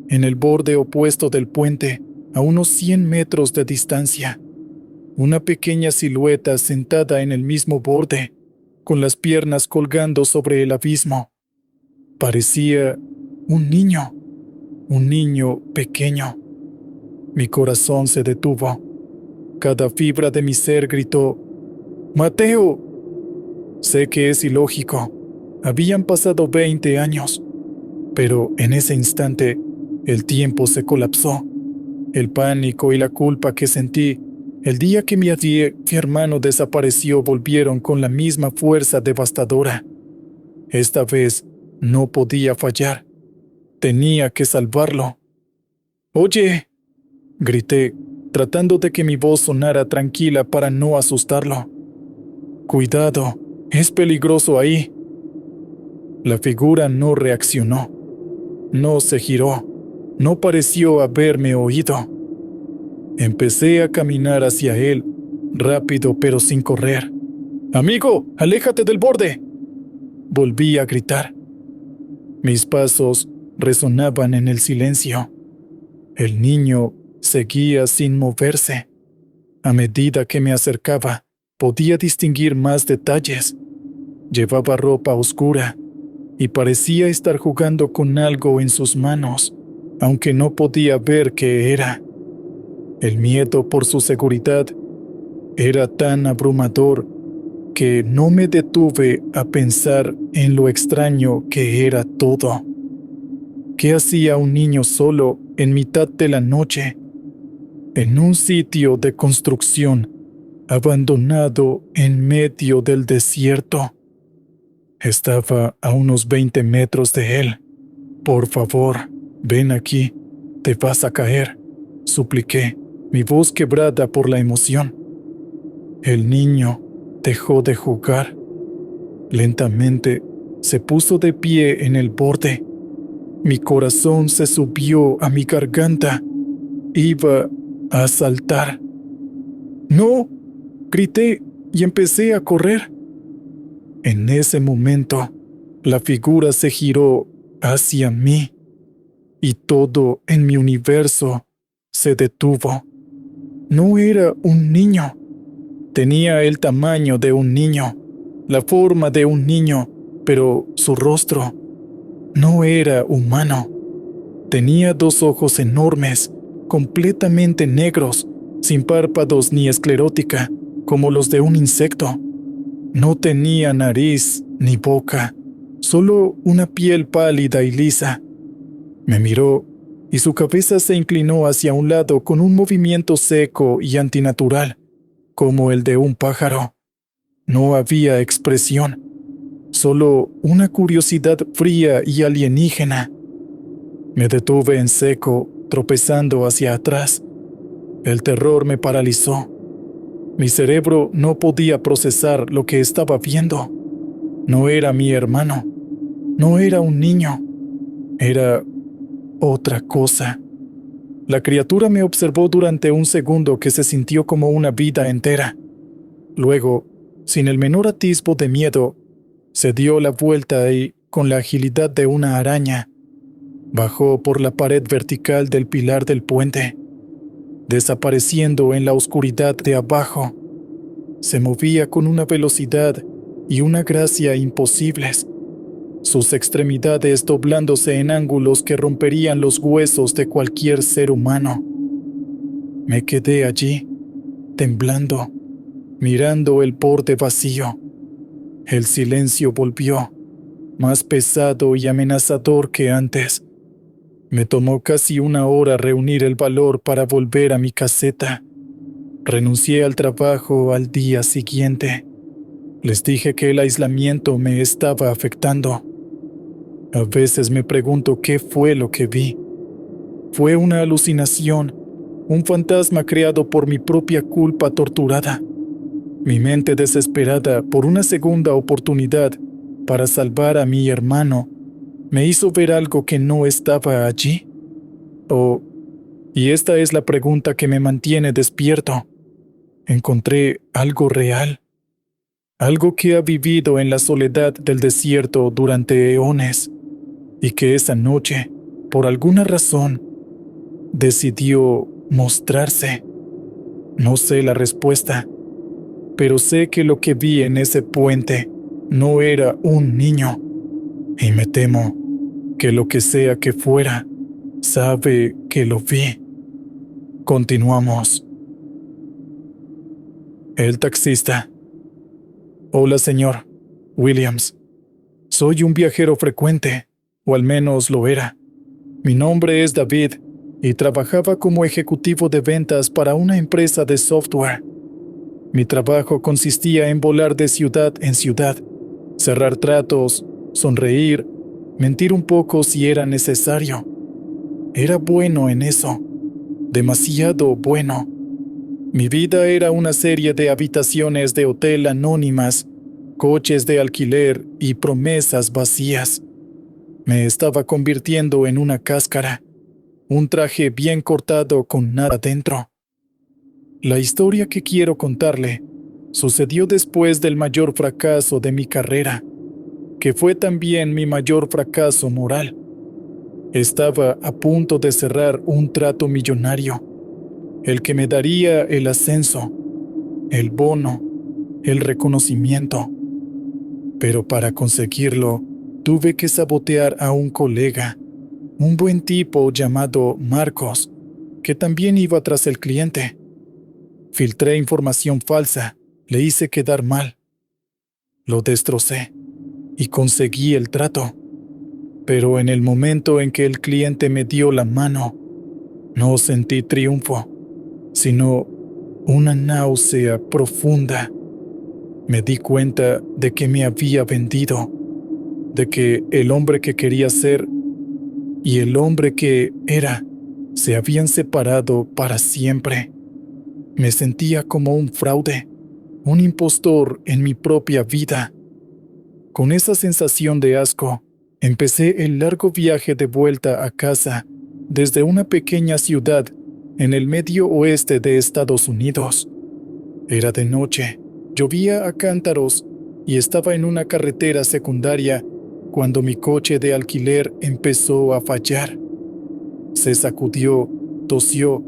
en el borde opuesto del puente, a unos 100 metros de distancia. Una pequeña silueta sentada en el mismo borde, con las piernas colgando sobre el abismo. Parecía un niño pequeño. Mi corazón se detuvo. Cada fibra de mi ser gritó: ¡Mateo! Sé que es ilógico. Habían pasado 20 años. Pero en ese instante, el tiempo se colapsó. El pánico y la culpa que sentí el día que mi hermano desapareció volvieron con la misma fuerza devastadora. Esta vez no podía fallar. Tenía que salvarlo. «¡Oye!», grité, tratando de que mi voz sonara tranquila para no asustarlo. «Cuidado, es peligroso ahí». La figura no reaccionó. No se giró. No pareció haberme oído. Empecé a caminar hacia él, rápido pero sin correr. «¡Amigo, aléjate del borde!», volví a gritar. Mis pasos resonaban en el silencio. El niño seguía sin moverse. A medida que me acercaba, podía distinguir más detalles. Llevaba ropa oscura y parecía estar jugando con algo en sus manos, aunque no podía ver qué era. El miedo por su seguridad era tan abrumador que no me detuve a pensar en lo extraño que era todo. ¿Qué hacía un niño solo en mitad de la noche, en un sitio de construcción, abandonado en medio del desierto? Estaba a unos 20 metros de él. «Por favor, ven aquí, te vas a caer», supliqué, mi voz quebrada por la emoción. El niño dejó de jugar. Lentamente se puso de pie en el borde. Mi corazón se subió a mi garganta. Iba a saltar. «¡No!», grité y empecé a correr. En ese momento, la figura se giró hacia mí y todo en mi universo se detuvo. No era un niño. Tenía el tamaño de un niño, la forma de un niño, pero su rostro no era humano. Tenía 2 ojos enormes, completamente negros, sin párpados ni esclerótica, como los de un insecto. No tenía nariz ni boca, solo una piel pálida y lisa. Me miró y su cabeza se inclinó hacia un lado con un movimiento seco y antinatural, como el de un pájaro. No había expresión, solo una curiosidad fría y alienígena. Me detuve en seco, tropezando hacia atrás. El terror me paralizó. Mi cerebro no podía procesar lo que estaba viendo. No era mi hermano. No era un niño. Era otra cosa. La criatura me observó durante un segundo que se sintió como una vida entera. Luego, sin el menor atisbo de miedo, se dio la vuelta y, con la agilidad de una araña, bajó por la pared vertical del pilar del puente, desapareciendo en la oscuridad de abajo. Se movía con una velocidad y una gracia imposibles, sus extremidades doblándose en ángulos que romperían los huesos de cualquier ser humano. Me quedé allí, temblando, mirando el borde vacío. El silencio volvió, más pesado y amenazador que antes. Me tomó casi 1 hora reunir el valor para volver a mi caseta. Renuncié al trabajo al día siguiente. Les dije que el aislamiento me estaba afectando. A veces me pregunto qué fue lo que vi. Fue una alucinación, un fantasma creado por mi propia culpa torturada. Mi mente desesperada por una segunda oportunidad para salvar a mi hermano me hizo ver algo que no estaba allí. Y esta es la pregunta que me mantiene despierto. Encontré algo real, algo que ha vivido en la soledad del desierto durante eones, y que esa noche, por alguna razón, decidió mostrarse. No sé la respuesta, pero sé que lo que vi en ese puente no era un niño, y me temo que lo que sea que fuera, sabe que lo vi. Continuamos. El taxista. Hola, señor Williams. Soy un viajero frecuente, o al menos lo era. Mi nombre es David y trabajaba como ejecutivo de ventas para una empresa de software. Mi trabajo consistía en volar de ciudad en ciudad, cerrar tratos, sonreír, mentir un poco si era necesario. Era bueno en eso, demasiado bueno. Mi vida era una serie de habitaciones de hotel anónimas, coches de alquiler y promesas vacías. Me estaba convirtiendo en una cáscara, un traje bien cortado con nada dentro. La historia que quiero contarle sucedió después del mayor fracaso de mi carrera. que fue también mi mayor fracaso moral. Estaba a punto de cerrar un trato millonario, el que me daría el ascenso, el bono, el reconocimiento. Pero para conseguirlo, tuve que sabotear a un colega, un buen tipo llamado Marcos, que también iba tras el cliente. Filtré información falsa, le hice quedar mal. Lo destrocé y conseguí el trato. Pero en el momento en que el cliente me dio la mano, no sentí triunfo, sino una náusea profunda. Me di cuenta de que me había vendido, de que el hombre que quería ser y el hombre que era se habían separado para siempre. Me sentía como un fraude, un impostor en mi propia vida. Con esa sensación de asco, empecé el largo viaje de vuelta a casa desde una pequeña ciudad en el medio oeste de Estados Unidos. Era de noche, llovía a cántaros y estaba en una carretera secundaria cuando mi coche de alquiler empezó a fallar. Se sacudió, tosió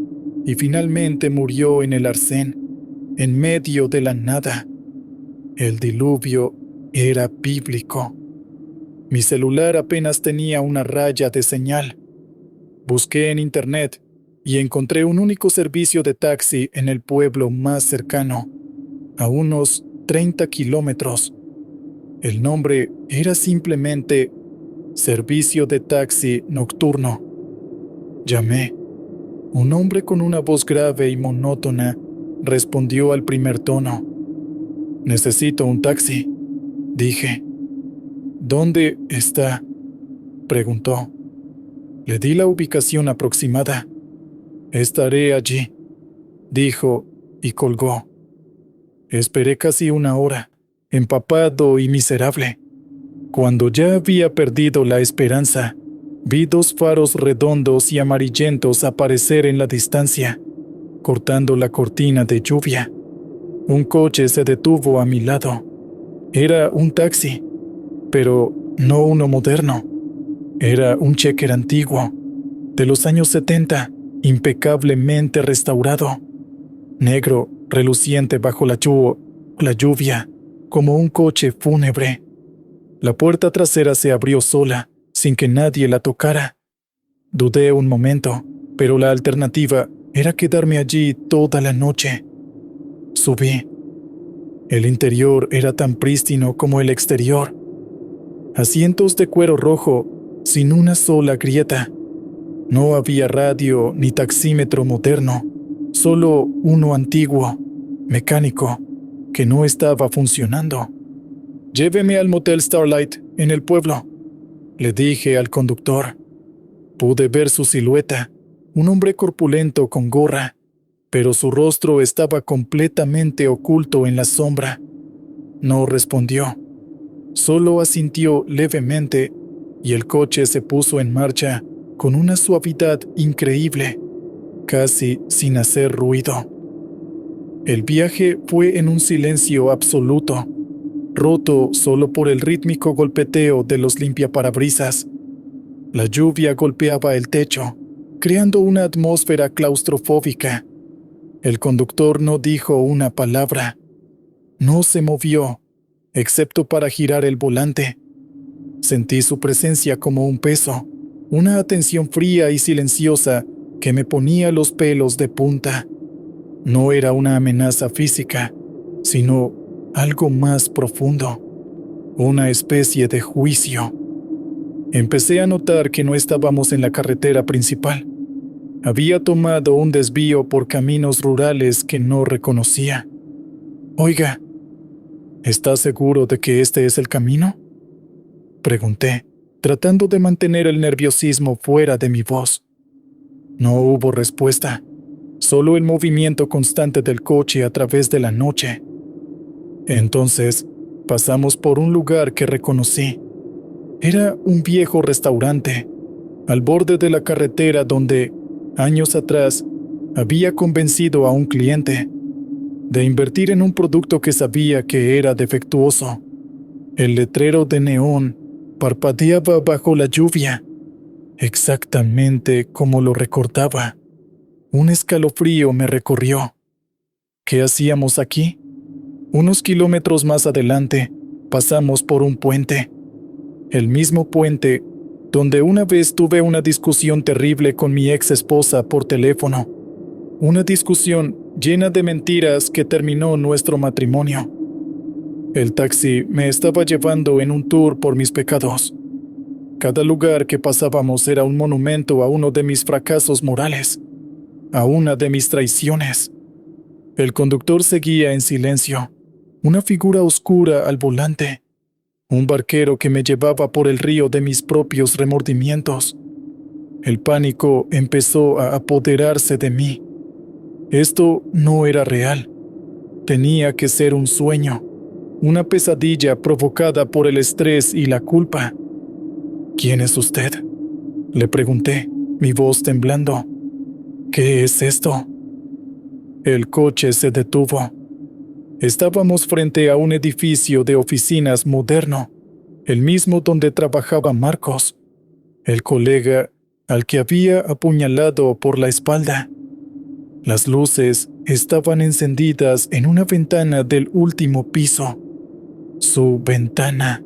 y finalmente murió en el arcén, en medio de la nada. El diluvio era bíblico. Mi celular apenas tenía una raya de señal. Busqué en internet y encontré un único servicio de taxi en el pueblo más cercano, a unos 30 kilómetros. El nombre era simplemente Servicio de Taxi Nocturno. Llamé. Un hombre con una voz grave y monótona respondió al primer tono. «Necesito un taxi», dije. «¿Dónde está?», preguntó. Le di la ubicación aproximada. «Estaré allí», dijo y colgó. Esperé casi una hora, empapado y miserable. Cuando ya había perdido la esperanza, vi dos faros redondos y amarillentos aparecer en la distancia, cortando la cortina de lluvia. Un coche se detuvo a mi lado. Era un taxi, pero no uno moderno. Era un Checker antiguo, de los años 70, impecablemente restaurado. Negro, reluciente bajo la lluvia, como un coche fúnebre. La puerta trasera se abrió sola, sin que nadie la tocara. Dudé un momento, pero la alternativa era quedarme allí toda la noche. Subí. El interior era tan prístino como el exterior. Asientos de cuero rojo, sin una sola grieta. No había radio ni taxímetro moderno, solo uno antiguo, mecánico, que no estaba funcionando. «Lléveme al Motel Starlight, en el pueblo», le dije al conductor. Pude ver su silueta, un hombre corpulento con gorra, pero su rostro estaba completamente oculto en la sombra. No respondió. Solo asintió levemente y el coche se puso en marcha con una suavidad increíble, casi sin hacer ruido. El viaje fue en un silencio absoluto, roto solo por el rítmico golpeteo de los limpiaparabrisas. La lluvia golpeaba el techo, creando una atmósfera claustrofóbica. El conductor no dijo una palabra. No se movió, excepto para girar el volante. Sentí su presencia como un peso, una atención fría y silenciosa que me ponía los pelos de punta. No era una amenaza física, sino algo más profundo, una especie de juicio. Empecé a notar que no estábamos en la carretera principal. Había tomado un desvío por caminos rurales que no reconocía. «Oiga, ¿está seguro de que este es el camino?», pregunté, tratando de mantener el nerviosismo fuera de mi voz. No hubo respuesta, solo el movimiento constante del coche a través de la noche. Entonces, pasamos por un lugar que reconocí. Era un viejo restaurante, al borde de la carretera donde, años atrás, había convencido a un cliente de invertir en un producto que sabía que era defectuoso. El letrero de neón parpadeaba bajo la lluvia, exactamente como lo recordaba. Un escalofrío me recorrió. ¿Qué hacíamos aquí? Unos kilómetros más adelante, pasamos por un puente. El mismo puente donde una vez tuve una discusión terrible con mi ex esposa por teléfono. Una discusión llena de mentiras que terminó nuestro matrimonio. El taxi me estaba llevando en un tour por mis pecados. Cada lugar que pasábamos era un monumento a uno de mis fracasos morales, a una de mis traiciones. El conductor seguía en silencio, una figura oscura al volante, un barquero que me llevaba por el río de mis propios remordimientos. El pánico empezó a apoderarse de mí. Esto no era real. Tenía que ser un sueño, una pesadilla provocada por el estrés y la culpa. ¿Quién es usted?, le pregunté, mi voz temblando. ¿Qué es esto? El coche se detuvo. Estábamos frente a un edificio de oficinas moderno, el mismo donde trabajaba Marcos, el colega al que había apuñalado por la espalda. Las luces estaban encendidas en una ventana del último piso. Su ventana.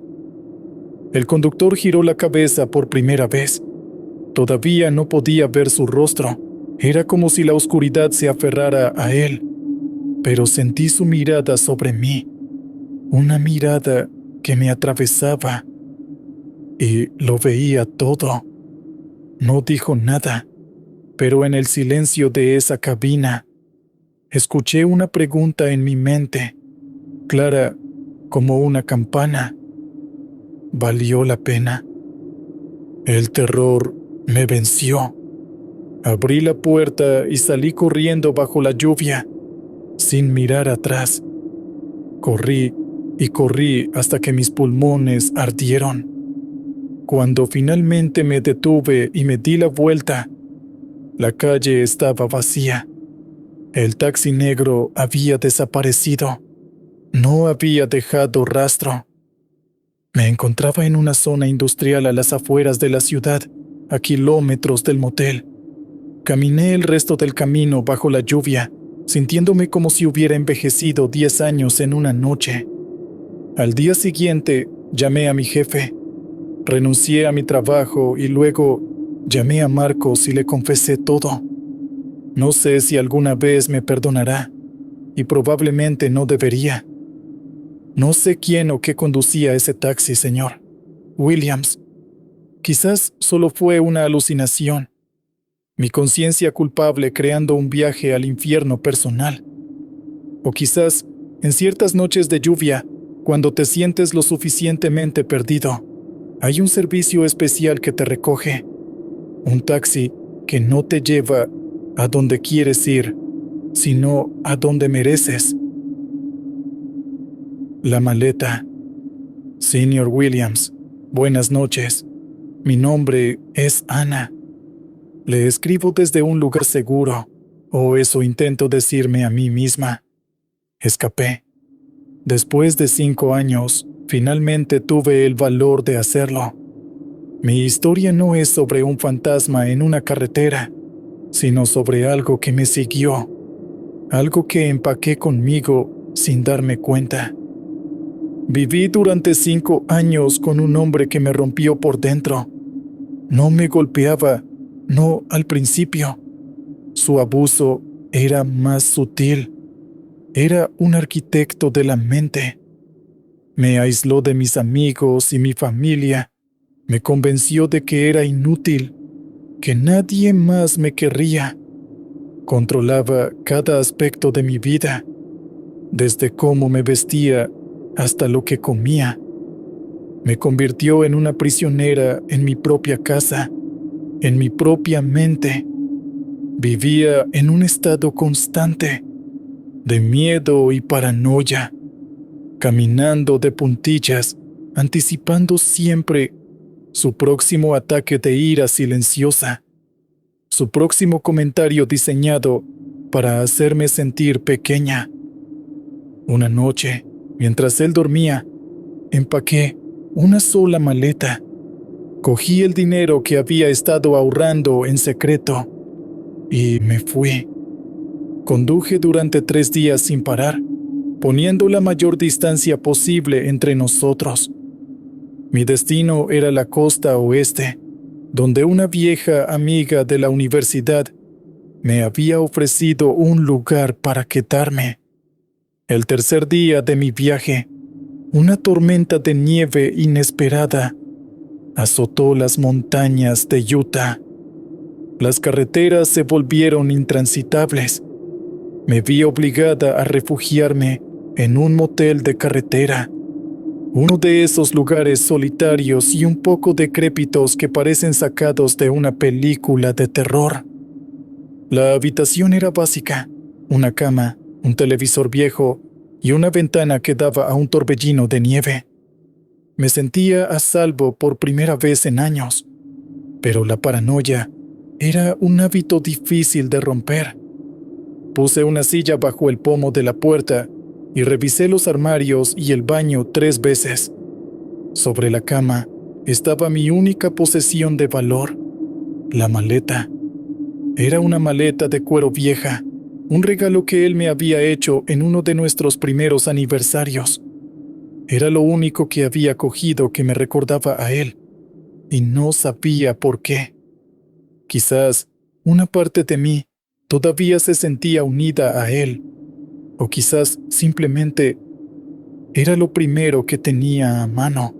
El conductor giró la cabeza por primera vez. Todavía no podía ver su rostro. Era como si la oscuridad se aferrara a él. Pero sentí su mirada sobre mí. Una mirada que me atravesaba. Y lo veía todo. No dijo nada, pero en el silencio de esa cabina, escuché una pregunta en mi mente, clara como una campana. ¿Valió la pena? El terror me venció. Abrí la puerta y salí corriendo bajo la lluvia, sin mirar atrás. Corrí y corrí hasta que mis pulmones ardieron. Cuando finalmente me detuve y me di la vuelta, la calle estaba vacía. El taxi negro había desaparecido. No había dejado rastro. Me encontraba en una zona industrial a las afueras de la ciudad, a kilómetros del motel. Caminé el resto del camino bajo la lluvia, sintiéndome como si hubiera envejecido 10 años en una noche. Al día siguiente, llamé a mi jefe. Renuncié a mi trabajo y luego llamé a Marcos y le confesé todo. No sé si alguna vez me perdonará, y probablemente no debería. No sé quién o qué conducía ese taxi, señor Williams. Quizás solo fue una alucinación. Mi conciencia culpable creando un viaje al infierno personal. O quizás, en ciertas noches de lluvia, cuando te sientes lo suficientemente perdido, hay un servicio especial que te recoge. Un taxi que no te lleva a donde quieres ir, sino a donde mereces. La maleta. Señor Williams, buenas noches. Mi nombre es Ana. Le escribo desde un lugar seguro, o eso intento decirme a mí misma. Escapé. Después de 5 años, finalmente tuve el valor de hacerlo. Mi historia no es sobre un fantasma en una carretera, sino sobre algo que me siguió, algo que empaqué conmigo sin darme cuenta. Viví durante 5 años con un hombre que me rompió por dentro. No me golpeaba, no al principio. Su abuso era más sutil. Era un arquitecto de la mente. Me aisló de mis amigos y mi familia. Me convenció de que era inútil, que nadie más me querría. Controlaba cada aspecto de mi vida, desde cómo me vestía hasta lo que comía. Me convirtió en una prisionera en mi propia casa, en mi propia mente. Vivía en un estado constante de miedo y paranoia, caminando de puntillas, anticipando siempre su próximo ataque de ira silenciosa, su próximo comentario diseñado para hacerme sentir pequeña. Una noche, mientras él dormía, Empaqué una sola maleta. Cogí el dinero que había estado ahorrando en secreto y me fui. Conduje durante 3 días sin parar, poniendo la mayor distancia posible entre nosotros. Mi destino era la costa oeste, donde una vieja amiga de la universidad me había ofrecido un lugar para quedarme. El tercer día de mi viaje, una tormenta de nieve inesperada azotó las montañas de Utah. Las carreteras se volvieron intransitables. Me vi obligada a refugiarme en un motel de carretera, uno de esos lugares solitarios y un poco decrépitos que parecen sacados de una película de terror. La habitación era básica: una cama, un televisor viejo y una ventana que daba a un torbellino de nieve. Me sentía a salvo por primera vez en años, pero la paranoia era un hábito difícil de romper. Puse una silla bajo el pomo de la puerta y revisé los armarios y el baño 3 veces. Sobre la cama estaba mi única posesión de valor: la maleta. Era una maleta de cuero vieja, un regalo que él me había hecho en uno de nuestros primeros aniversarios. Era lo único que había cogido que me recordaba a él, y no sabía por qué. Quizás una parte de mí todavía se sentía unida a él, o quizás simplemente era lo primero que tenía a mano.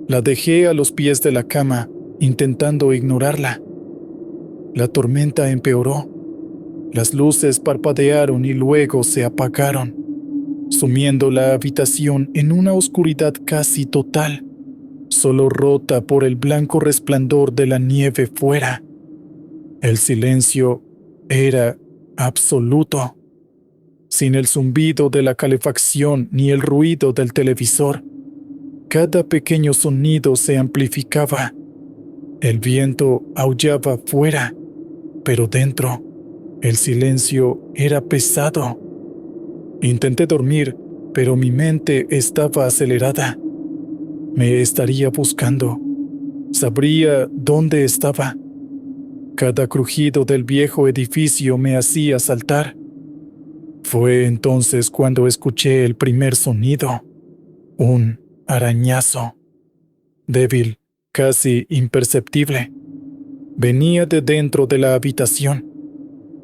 La dejé a los pies de la cama, intentando ignorarla. La tormenta empeoró. Las luces parpadearon y luego se apagaron, sumiendo la habitación en una oscuridad casi total, solo rota por el blanco resplandor de la nieve fuera. El silencio era absoluto, sin el zumbido de la calefacción ni el ruido del televisor. Cada pequeño sonido se amplificaba. El viento aullaba fuera, pero dentro, el silencio era pesado. Intenté dormir, pero mi mente estaba acelerada. Me estaría buscando. Sabría dónde estaba. Cada crujido del viejo edificio me hacía saltar. Fue entonces cuando escuché el primer sonido: un arañazo. Débil, casi imperceptible. Venía de dentro de la habitación.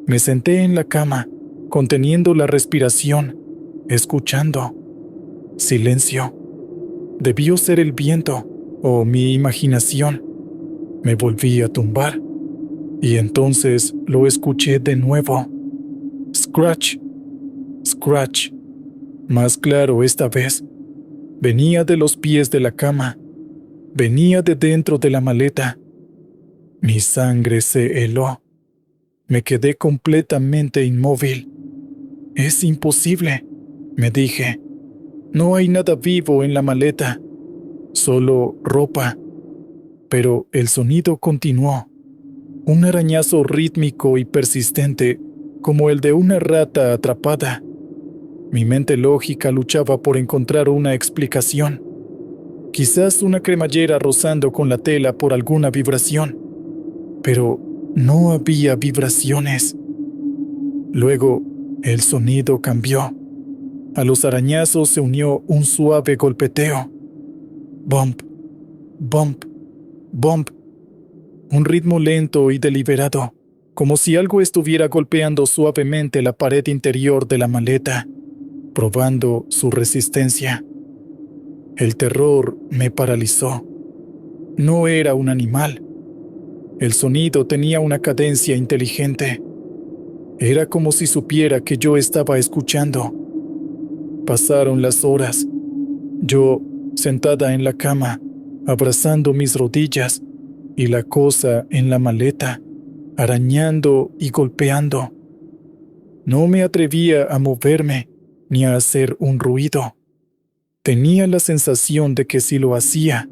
Me senté en la cama, conteniendo la respiración, escuchando. Silencio. Debió ser el viento o mi imaginación. Me volví a tumbar, y entonces lo escuché de nuevo. Scratch, scratch. Más claro esta vez. Venía de los pies de la cama. Venía de dentro de la maleta. Mi sangre se heló. Me quedé completamente inmóvil. Es imposible, me dije. No hay nada vivo en la maleta, solo ropa. Pero el sonido continuó. Un arañazo rítmico y persistente, como el de una rata atrapada. Mi mente lógica luchaba por encontrar una explicación. Quizás una cremallera rozando con la tela por alguna vibración. Pero no había vibraciones. Luego, el sonido cambió. A los arañazos se unió un suave golpeteo. Bump, bump, bump. Un ritmo lento y deliberado, como si algo estuviera golpeando suavemente la pared interior de la maleta, probando su resistencia. El terror me paralizó. No era un animal. El sonido tenía una cadencia inteligente. Era como si supiera que yo estaba escuchando. Pasaron las horas. Yo, sentada en la cama, abrazando mis rodillas, y la cosa en la maleta, arañando y golpeando. No me atrevía a moverme ni a hacer un ruido. Tenía la sensación de que si lo hacía,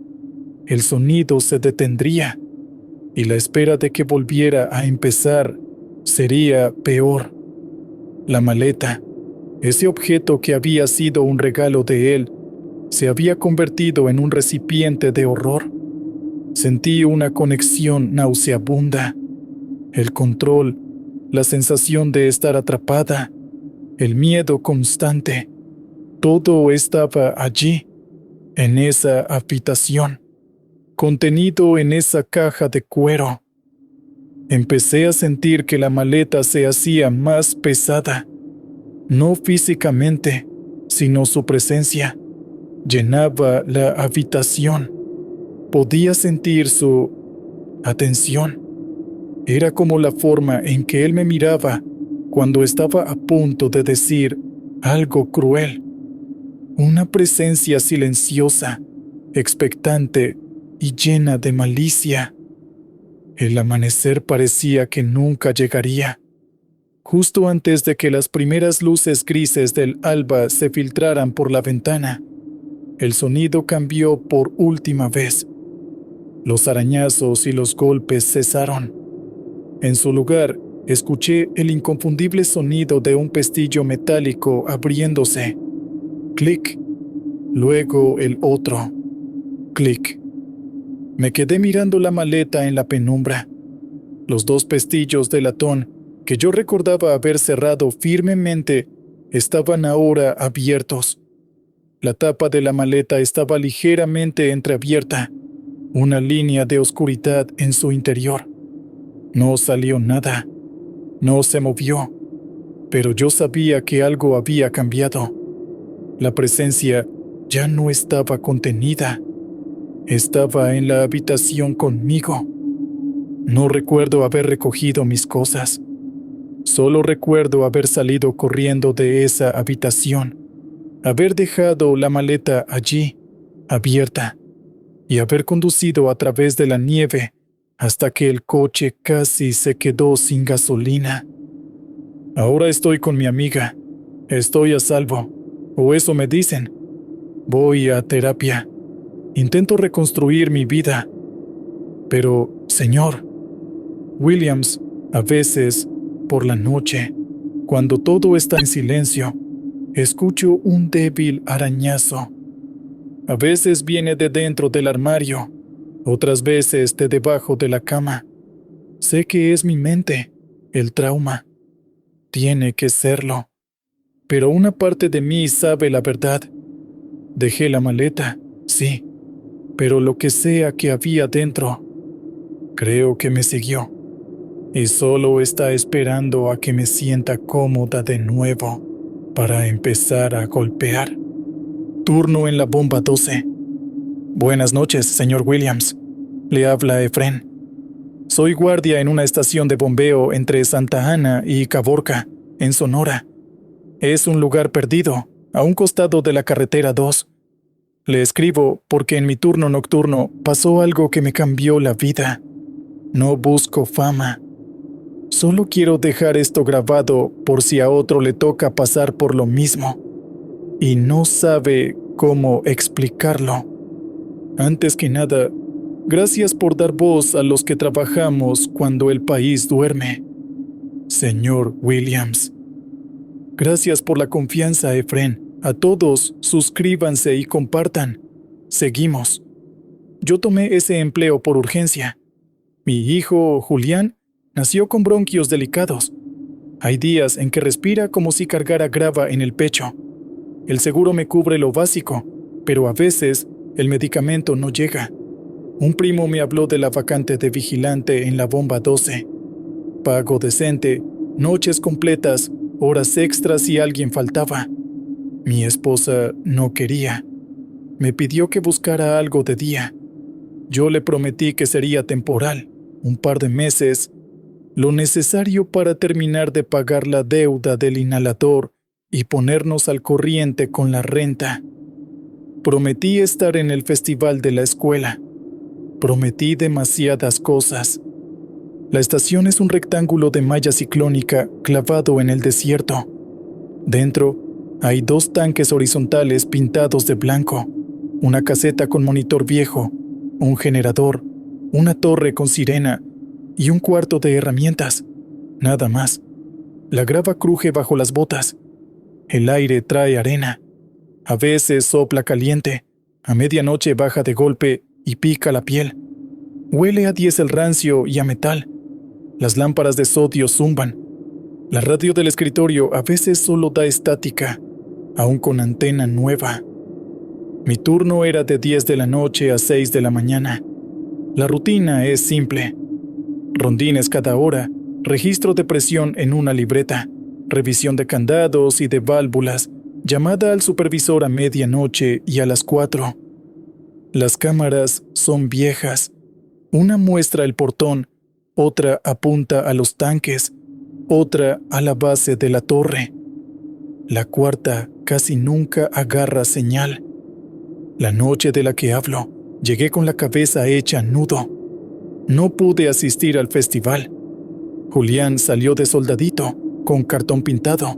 el sonido se detendría, y la espera de que volviera a empezar sería peor. La maleta, ese objeto que había sido un regalo de él, se había convertido en un recipiente de horror. Sentí una conexión nauseabunda, el control, la sensación de estar atrapada, el miedo constante. Todo estaba allí, en esa habitación, contenido en esa caja de cuero. Empecé a sentir que la maleta se hacía más pesada, no físicamente, sino su presencia. Llenaba la habitación. Podía sentir su atención. Era como la forma en que él me miraba cuando estaba a punto de decir algo cruel. Una presencia silenciosa, expectante y llena de malicia. El amanecer parecía que nunca llegaría. Justo antes de que las primeras luces grises del alba se filtraran por la ventana, el sonido cambió por última vez. Los arañazos y los golpes cesaron. En su lugar, escuché el inconfundible sonido de un pestillo metálico abriéndose. Clic. Luego el otro. Clic. Me quedé mirando la maleta en la penumbra. Los dos pestillos de latón, que yo recordaba haber cerrado firmemente, estaban ahora abiertos. La tapa de la maleta estaba ligeramente entreabierta, una línea de oscuridad en su interior. No salió nada, no se movió, pero yo sabía que algo había cambiado. La presencia ya no estaba contenida, estaba en la habitación conmigo. No recuerdo haber recogido mis cosas, solo recuerdo haber salido corriendo de esa habitación, haber dejado la maleta allí, abierta, y haber conducido a través de la nieve hasta que el coche casi se quedó sin gasolina. Ahora estoy con mi amiga. Estoy a salvo, o eso me dicen. Voy a terapia. Intento reconstruir mi vida. Pero, señor, Williams, a veces, por la noche, cuando todo está en silencio, escucho un débil arañazo. A veces viene de dentro del armario, otras veces de debajo de la cama. Sé que es mi mente, el trauma. Tiene que serlo. Pero una parte de mí sabe la verdad. Dejé la maleta, sí, pero lo que sea que había dentro, creo que me siguió. Y solo está esperando a que me sienta cómoda de nuevo para empezar a golpear. Turno en la bomba 12. Buenas noches, señor Williams. Le habla Efrén. Soy guardia en una estación de bombeo entre Santa Ana y Caborca, en Sonora. Es un lugar perdido, a un costado de la carretera 2. Le escribo porque en mi turno nocturno pasó algo que me cambió la vida. No busco fama. Solo quiero dejar esto grabado por si a otro le toca pasar por lo mismo y no sabe cómo explicarlo. Antes que nada, gracias por dar voz a los que trabajamos cuando el país duerme. Señor Williams. Gracias por la confianza, Efrén. A todos, suscríbanse y compartan. Seguimos. Yo tomé ese empleo por urgencia. Mi hijo, Julián, nació con bronquios delicados. Hay días en que respira como si cargara grava en el pecho. El seguro me cubre lo básico, pero a veces el medicamento no llega. Un primo me habló de la vacante de vigilante en la bomba 12. Pago decente, noches completas, horas extras si alguien faltaba. Mi esposa no quería. Me pidió que buscara algo de día. Yo le prometí que sería temporal, un par de meses, lo necesario para terminar de pagar la deuda del inhalador y ponernos al corriente con la renta. Prometí estar en el festival de la escuela. Prometí demasiadas cosas. La estación es un rectángulo de malla ciclónica clavado en el desierto. Dentro hay 2 tanques horizontales pintados de blanco, una caseta con monitor viejo, un generador, una torre con sirena y un cuarto de herramientas. Nada más. La grava cruje bajo las botas. El aire trae arena. A veces sopla caliente, a medianoche baja de golpe y pica la piel. Huele a diésel rancio y a metal. Las lámparas de sodio zumban. La radio del escritorio a veces solo da estática, aún con antena nueva. Mi turno era de 10 de la noche a 6 de la mañana. La rutina es simple. Rondines cada hora, registro de presión en una libreta, revisión de candados y de válvulas, llamada al supervisor a medianoche y a las 4. Las cámaras son viejas. Una muestra el portón, otra apunta a los tanques, otra a la base de la torre. La cuarta casi nunca agarra señal. La noche de la que hablo, llegué con la cabeza hecha nudo. No pude asistir al festival. Julián salió de soldadito, con cartón pintado,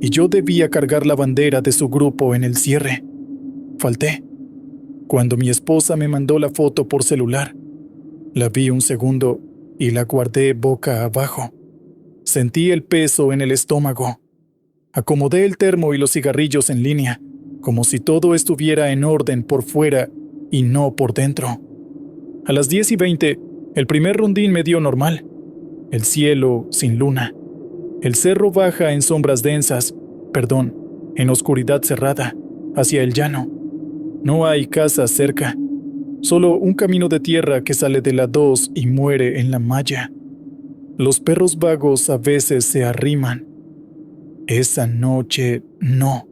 y yo debía cargar la bandera de su grupo en el cierre. Falté. Cuando mi esposa me mandó la foto por celular, la vi un segundo y la guardé boca abajo. Sentí el peso en el estómago. Acomodé el termo y los cigarrillos en línea, como si todo estuviera en orden por fuera y no por dentro. A las 10:20, el primer rondín me dio normal. El cielo sin luna. El cerro baja en sombras densas, en oscuridad cerrada, hacia el llano. No hay casa cerca, solo un camino de tierra que sale de la 2 y muere en la malla. Los perros vagos a veces se arriman. Esa noche no.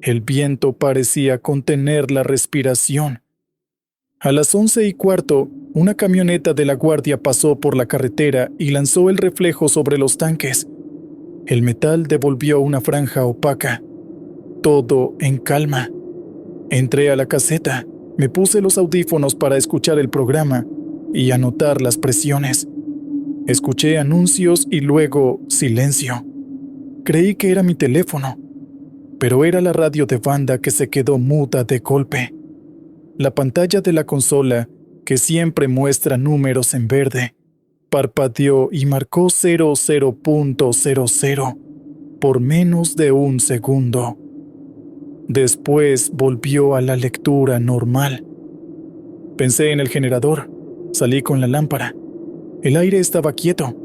El viento parecía contener la respiración. A las 11:15, una camioneta de la guardia pasó por la carretera y lanzó el reflejo sobre los tanques. El metal devolvió una franja opaca. Todo en calma. Entré a la caseta, me puse los audífonos para escuchar el programa y anotar las presiones. Escuché anuncios y luego silencio. Creí que era mi teléfono, pero era la radio de banda que se quedó muda de golpe. La pantalla de la consola, que siempre muestra números en verde, parpadeó y marcó 00.00 por menos de un segundo. Después volvió a la lectura normal. Pensé en el generador. Salí con la lámpara. El aire estaba quieto.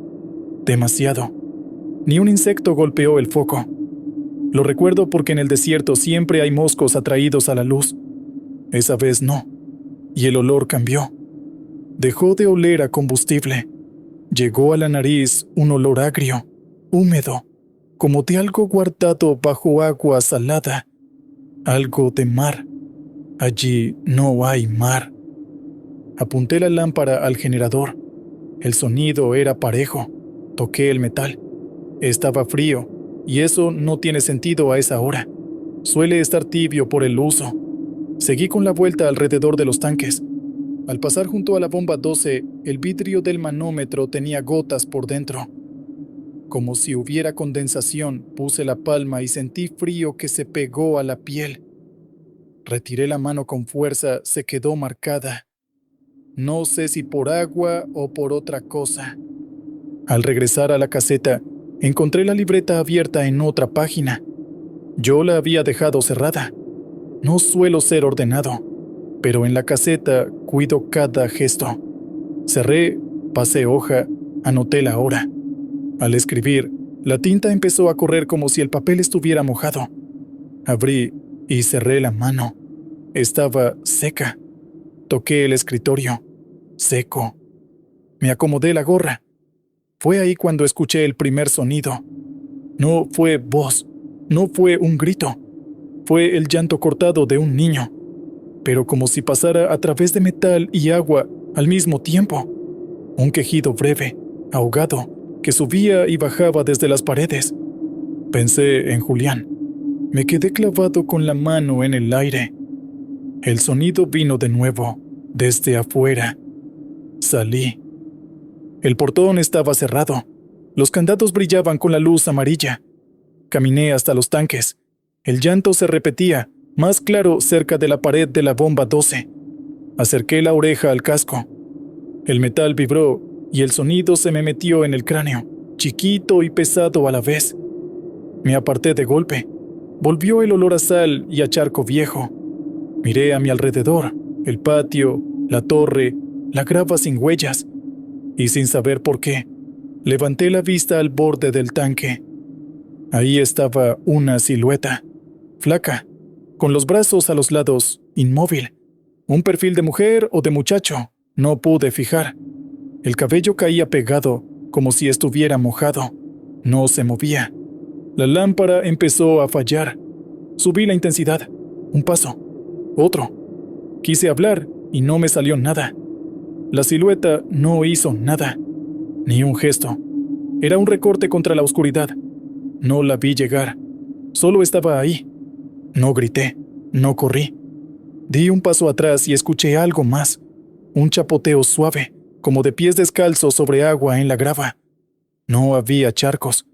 Demasiado. Ni un insecto golpeó el foco. Lo recuerdo porque en el desierto siempre hay moscos atraídos a la luz. Esa vez no. Y el olor cambió. Dejó de oler a combustible. Llegó a la nariz un olor agrio, húmedo, como de algo guardado bajo agua salada. Algo de mar. Allí no hay mar. Apunté la lámpara al generador. El sonido era parejo. Toqué el metal. Estaba frío, y eso no tiene sentido a esa hora. Suele estar tibio por el uso. Seguí con la vuelta alrededor de los tanques. Al pasar junto a la bomba 12, el vidrio del manómetro tenía gotas por dentro. Como si hubiera condensación, puse la palma y sentí frío que se pegó a la piel. Retiré la mano con fuerza, se quedó marcada. No sé si por agua o por otra cosa. Al regresar a la caseta, encontré la libreta abierta en otra página. Yo la había dejado cerrada. No suelo ser ordenado, pero en la caseta cuido cada gesto. Cerré, pasé hoja, anoté la hora. Al escribir, la tinta empezó a correr como si el papel estuviera mojado. Abrí y cerré la mano. Estaba seca. Toqué el escritorio. Seco. Me acomodé la gorra. Fue ahí cuando escuché el primer sonido. No fue voz, no fue un grito. Fue el llanto cortado de un niño, pero como si pasara a través de metal y agua al mismo tiempo. Un quejido breve, ahogado, que subía y bajaba desde las paredes. Pensé en Julián. Me quedé clavado con la mano en el aire. El sonido vino de nuevo, desde afuera. Salí. El portón estaba cerrado. Los candados brillaban con la luz amarilla. Caminé hasta los tanques. El llanto se repetía, más claro cerca de la pared de la bomba 12. Acerqué la oreja al casco. El metal vibró y el sonido se me metió en el cráneo, chiquito y pesado a la vez. Me aparté de golpe. Volvió el olor a sal y a charco viejo. Miré a mi alrededor, el patio, la torre, la grava sin huellas, y sin saber por qué, levanté la vista al borde del tanque. Ahí estaba una silueta, flaca, con los brazos a los lados, inmóvil. Un perfil de mujer o de muchacho, no pude fijar. El cabello caía pegado, como si estuviera mojado. No se movía. La lámpara empezó a fallar. Subí la intensidad. Un paso. Otro. Quise hablar y no me salió nada. La silueta no hizo nada. Ni un gesto. Era un recorte contra la oscuridad. No la vi llegar. Solo estaba ahí. No grité. No corrí. Di un paso atrás y escuché algo más. Un chapoteo suave, como de pies descalzos sobre agua en la grava. No había charcos.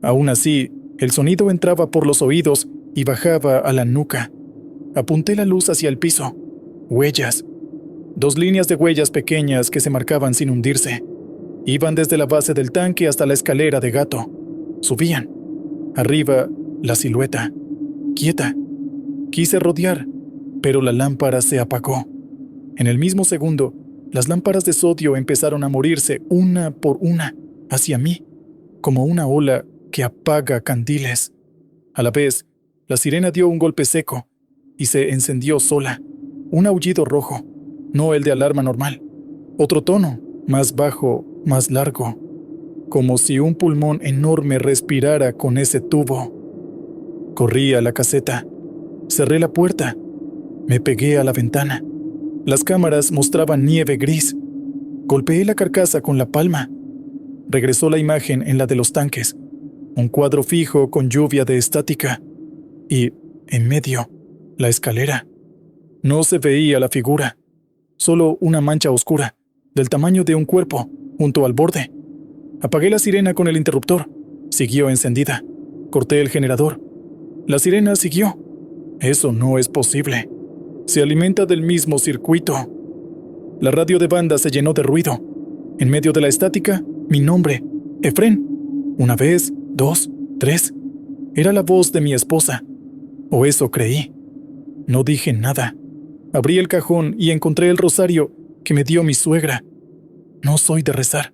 Aún así, el sonido entraba por los oídos y bajaba a la nuca. Apunté la luz hacia el piso. Huellas. 2 líneas de huellas pequeñas que se marcaban sin hundirse. Iban desde la base del tanque hasta la escalera de gato. Subían. Arriba, la silueta. Quieta. Quise rodear, pero la lámpara se apagó. En el mismo segundo, las lámparas de sodio empezaron a morirse una por una hacia mí, como una ola que apaga candiles. A la vez, la sirena dio un golpe seco y se encendió sola. Un aullido rojo, no el de alarma normal. Otro tono, más bajo, más largo, como si un pulmón enorme respirara con ese tubo. Corrí a la caseta. Cerré la puerta. Me pegué a la ventana. Las cámaras mostraban nieve gris. Golpeé la carcasa con la palma. Regresó la imagen en la de los tanques. Un cuadro fijo con lluvia de estática. Y, en medio, la escalera. No se veía la figura. Solo una mancha oscura, del tamaño de un cuerpo, junto al borde. Apagué la sirena con el interruptor. Siguió encendida. Corté el generador. La sirena siguió. Eso no es posible. Se alimenta del mismo circuito. La radio de banda se llenó de ruido. En medio de la estática, mi nombre, Efrén. 1 vez, 2, 3. Era la voz de mi esposa. O eso creí. No dije nada. Abrí el cajón y encontré el rosario que me dio mi suegra. No soy de rezar.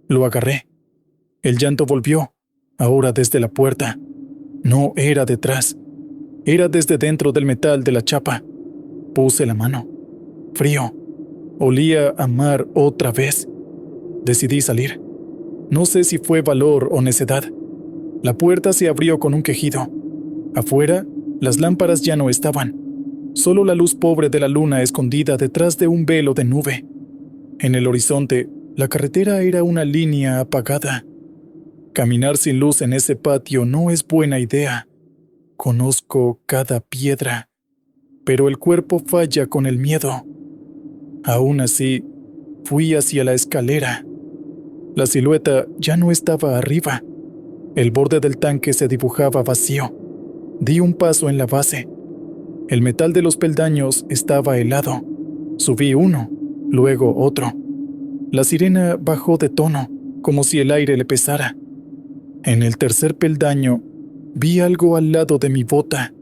Lo agarré. El llanto volvió, ahora desde la puerta. No era detrás. Era desde dentro del metal de la chapa. Puse la mano. Frío. Olía a mar otra vez. Decidí salir. No sé si fue valor o necedad. La puerta se abrió con un quejido. Afuera, las lámparas ya no estaban. Solo la luz pobre de la luna escondida detrás de un velo de nube. En el horizonte, la carretera era una línea apagada. Caminar sin luz en ese patio no es buena idea. Conozco cada piedra, pero el cuerpo falla con el miedo. Aún así, fui hacia la escalera. La silueta ya no estaba arriba. El borde del tanque se dibujaba vacío. Di un paso en la base. El metal de los peldaños estaba helado. Subí uno, luego otro. La sirena bajó de tono, como si el aire le pesara. En el tercer peldaño, vi algo al lado de mi bota.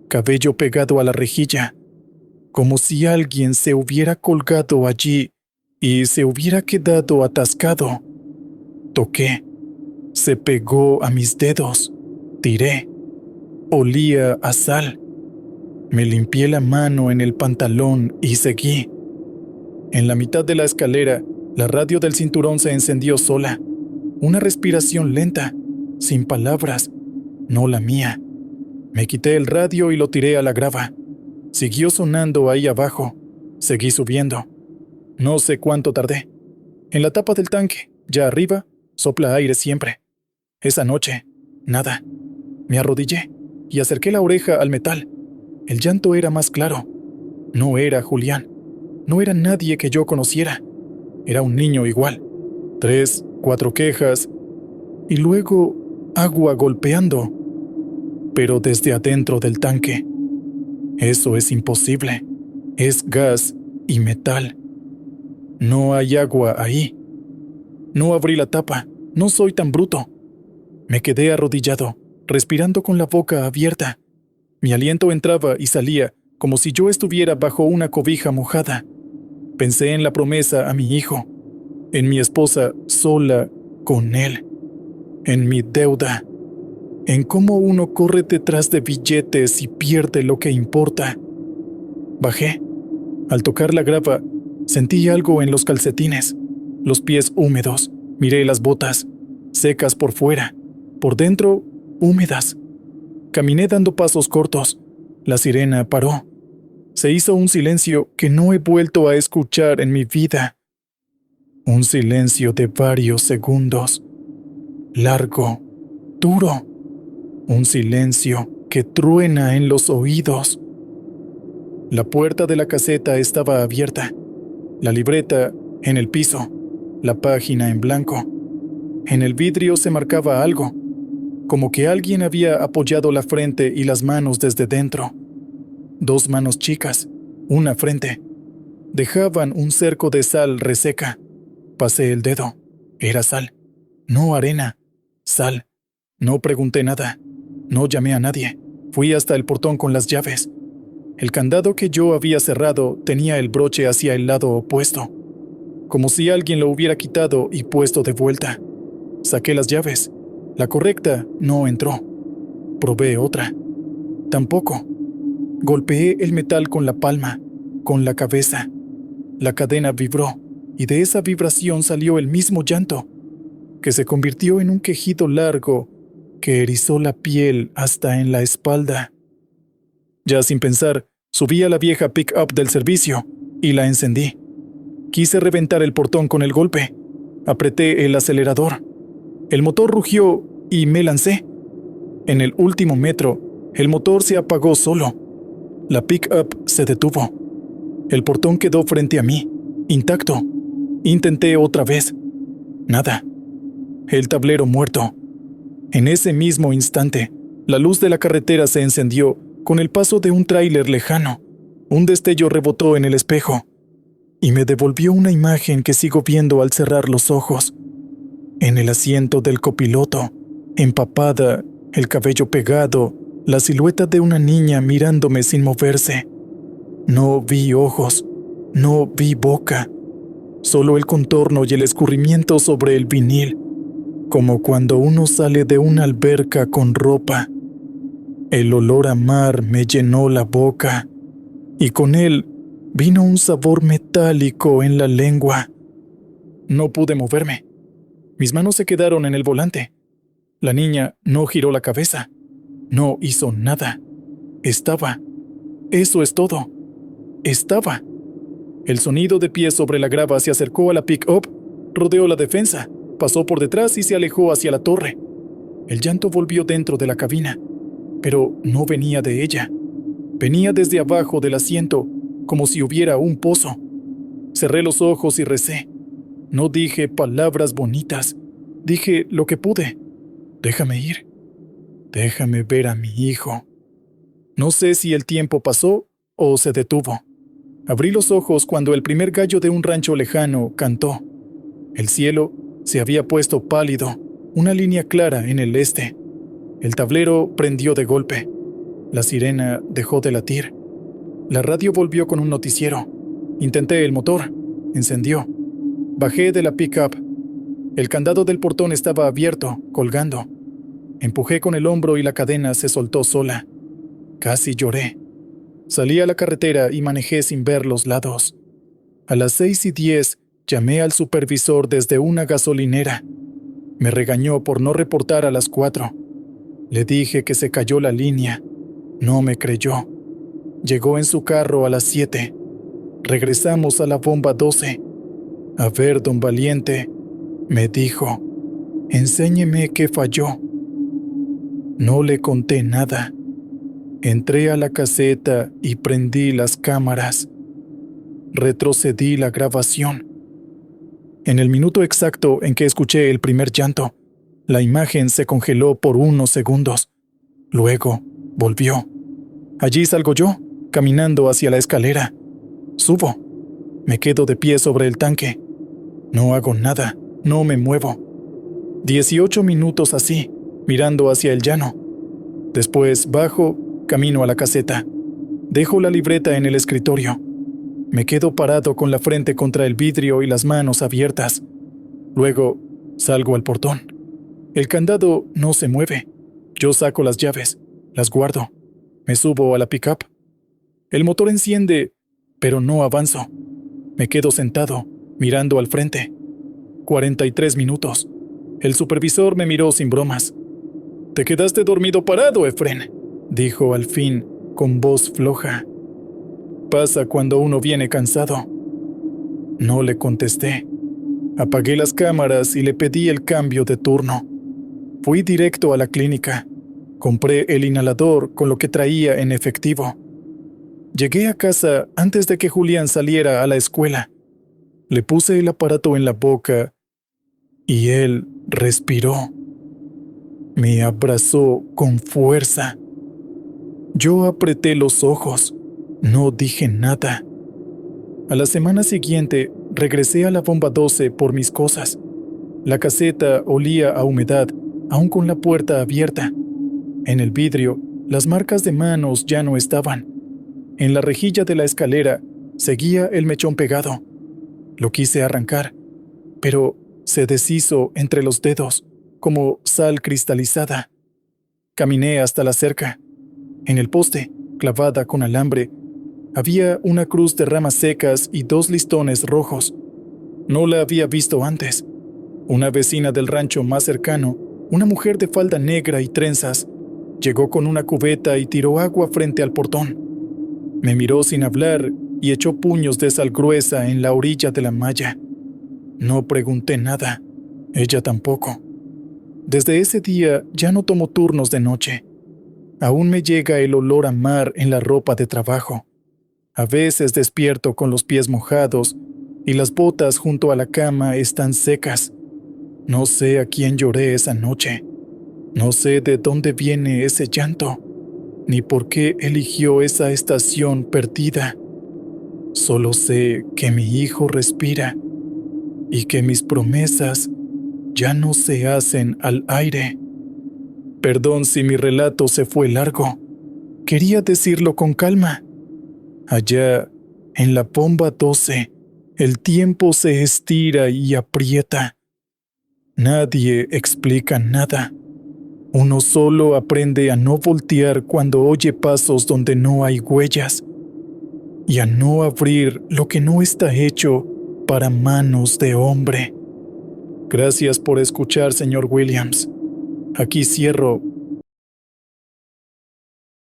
Cabello pegado a la rejilla, como si alguien se hubiera colgado allí y se hubiera quedado atascado. Toqué. Se pegó a mis dedos. Tiré. Olía a sal. Me limpié la mano en el pantalón y seguí. En la mitad de la escalera, la radio del cinturón se encendió sola. Una respiración lenta, sin palabras, no la mía. Me quité el radio y lo tiré a la grava. Siguió sonando ahí abajo. Seguí subiendo. No sé cuánto tardé. En la tapa del tanque, ya arriba, sopla aire siempre. Esa noche, nada. Me arrodillé y acerqué la oreja al metal. El llanto era más claro. No era Julián. No era nadie que yo conociera. Era un niño igual. 3, 4 quejas. Y luego agua golpeando. Pero desde adentro del tanque. Eso es imposible. Es gas y metal. No hay agua ahí. No abrí la tapa. No soy tan bruto. Me quedé arrodillado, respirando con la boca abierta. Mi aliento entraba y salía como si yo estuviera bajo una cobija mojada. Pensé en la promesa a mi hijo, en mi esposa sola con él, en mi deuda, en cómo uno corre detrás de billetes y pierde lo que importa. Bajé. Al tocar la grava, sentí algo en los calcetines, los pies húmedos. Miré las botas, secas por fuera, por dentro, húmedas. Caminé dando pasos cortos. La sirena paró. Se hizo un silencio que no he vuelto a escuchar en mi vida. Un silencio de varios segundos. Largo, duro. Un silencio que truena en los oídos. La puerta de la caseta estaba abierta. La libreta en el piso. La página en blanco. En el vidrio se marcaba algo, como que alguien había apoyado la frente y las manos desde dentro. 2 manos chicas, una frente. Dejaban un cerco de sal reseca. Pasé el dedo. Era sal. No arena. Sal. No pregunté nada. No llamé a nadie. Fui hasta el portón con las llaves. El candado que yo había cerrado tenía el broche hacia el lado opuesto, como si alguien lo hubiera quitado y puesto de vuelta. Saqué las llaves. La correcta no entró. Probé otra. Tampoco. Golpeé el metal con la palma, con la cabeza. La cadena vibró, y de esa vibración salió el mismo llanto, que se convirtió en un quejido largo que erizó la piel hasta en la espalda. Ya sin pensar, subí a la vieja pick-up del servicio y la encendí. Quise reventar el portón con el golpe. Apreté el acelerador. El motor rugió y me lancé. En el último metro, el motor se apagó solo. La pick-up se detuvo. El portón quedó frente a mí, intacto. Intenté otra vez. Nada. El tablero muerto. En ese mismo instante, la luz de la carretera se encendió con el paso de un tráiler lejano. Un destello rebotó en el espejo y me devolvió una imagen que sigo viendo al cerrar los ojos. En el asiento del copiloto, empapada, el cabello pegado, la silueta de una niña mirándome sin moverse. No vi ojos, no vi boca, solo el contorno y el escurrimiento sobre el vinil, como cuando uno sale de una alberca con ropa. El olor a mar me llenó la boca, y con él vino un sabor metálico en la lengua. No pude moverme. Mis manos se quedaron en el volante. La niña no giró la cabeza. No hizo nada. Estaba. Eso es todo. Estaba. El sonido de pies sobre la grava se acercó a la pick-up, rodeó la defensa, pasó por detrás y se alejó hacia la torre. El llanto volvió dentro de la cabina, pero no venía de ella. Venía desde abajo del asiento, como si hubiera un pozo. Cerré los ojos y recé. No dije palabras bonitas. Dije lo que pude. Déjame ir. Déjame ver a mi hijo. No sé si el tiempo pasó o se detuvo. Abrí los ojos cuando el primer gallo de un rancho lejano cantó. El cielo se había puesto pálido, una línea clara en el este. El tablero prendió de golpe. La sirena dejó de latir. La radio volvió con un noticiero. Intenté el motor. Encendió. Bajé de la pick-up. El candado del portón estaba abierto, colgando. Empujé con el hombro y la cadena se soltó sola. Casi lloré. Salí a la carretera y manejé sin ver los lados. A las 6:10 llamé al supervisor desde una gasolinera. Me regañó por no reportar a las 4. Le dije que se cayó la línea. No me creyó. Llegó en su carro a las 7. Regresamos a la bomba 12. A ver, don Valiente, me dijo, enséñeme qué falló. No le conté nada. Entré a la caseta y prendí las cámaras. Retrocedí la grabación. En el minuto exacto en que escuché el primer llanto, la imagen se congeló por unos segundos. Luego, volvió. Allí salgo yo, caminando hacia la escalera. Subo. Me quedo de pie sobre el tanque. No hago nada, no me muevo. 18 minutos así, mirando hacia el llano. Después bajo, camino a la caseta. Dejo la libreta en el escritorio. Me quedo parado con la frente contra el vidrio y las manos abiertas. Luego salgo al portón. El candado no se mueve. Yo saco las llaves, las guardo. Me subo a la pickup. El motor enciende, pero no avanzo. Me quedo sentado, mirando al frente. 43 minutos. El supervisor me miró sin bromas. «¿Te quedaste dormido parado, Efren?», dijo al fin, con voz floja. «Pasa cuando uno viene cansado». No le contesté. Apagué las cámaras y le pedí el cambio de turno. Fui directo a la clínica. Compré el inhalador con lo que traía en efectivo. Llegué a casa antes de que Julián saliera a la escuela. Le puse el aparato en la boca y él respiró. Me abrazó con fuerza. Yo apreté los ojos. No dije nada. A la semana siguiente regresé a la bomba 12 por mis cosas. La caseta olía a humedad, aún con la puerta abierta. En el vidrio, las marcas de manos ya no estaban. En la rejilla de la escalera seguía el mechón pegado. Lo quise arrancar, pero se deshizo entre los dedos, como sal cristalizada. Caminé hasta la cerca. En el poste, clavada con alambre, había una cruz de ramas secas y 2 listones rojos. No la había visto antes. Una vecina del rancho más cercano, una mujer de falda negra y trenzas, llegó con una cubeta y tiró agua frente al portón. Me miró sin hablar y echó puños de sal gruesa en la orilla de la malla. No pregunté nada, ella tampoco. Desde ese día ya no tomo turnos de noche. Aún me llega el olor a mar en la ropa de trabajo. A veces despierto con los pies mojados y las botas junto a la cama están secas. No sé a quién lloré esa noche. No sé de dónde viene ese llanto, ni por qué eligió esa estación perdida. Solo sé que mi hijo respira y que mis promesas ya no se hacen al aire. Perdón si mi relato se fue largo. Quería decirlo con calma. Allá, en la bomba 12, el tiempo se estira y aprieta. Nadie explica nada. Uno solo aprende a no voltear cuando oye pasos donde no hay huellas y a no abrir lo que no está hecho para manos de hombre. Gracias por escuchar, señor Williams. Aquí cierro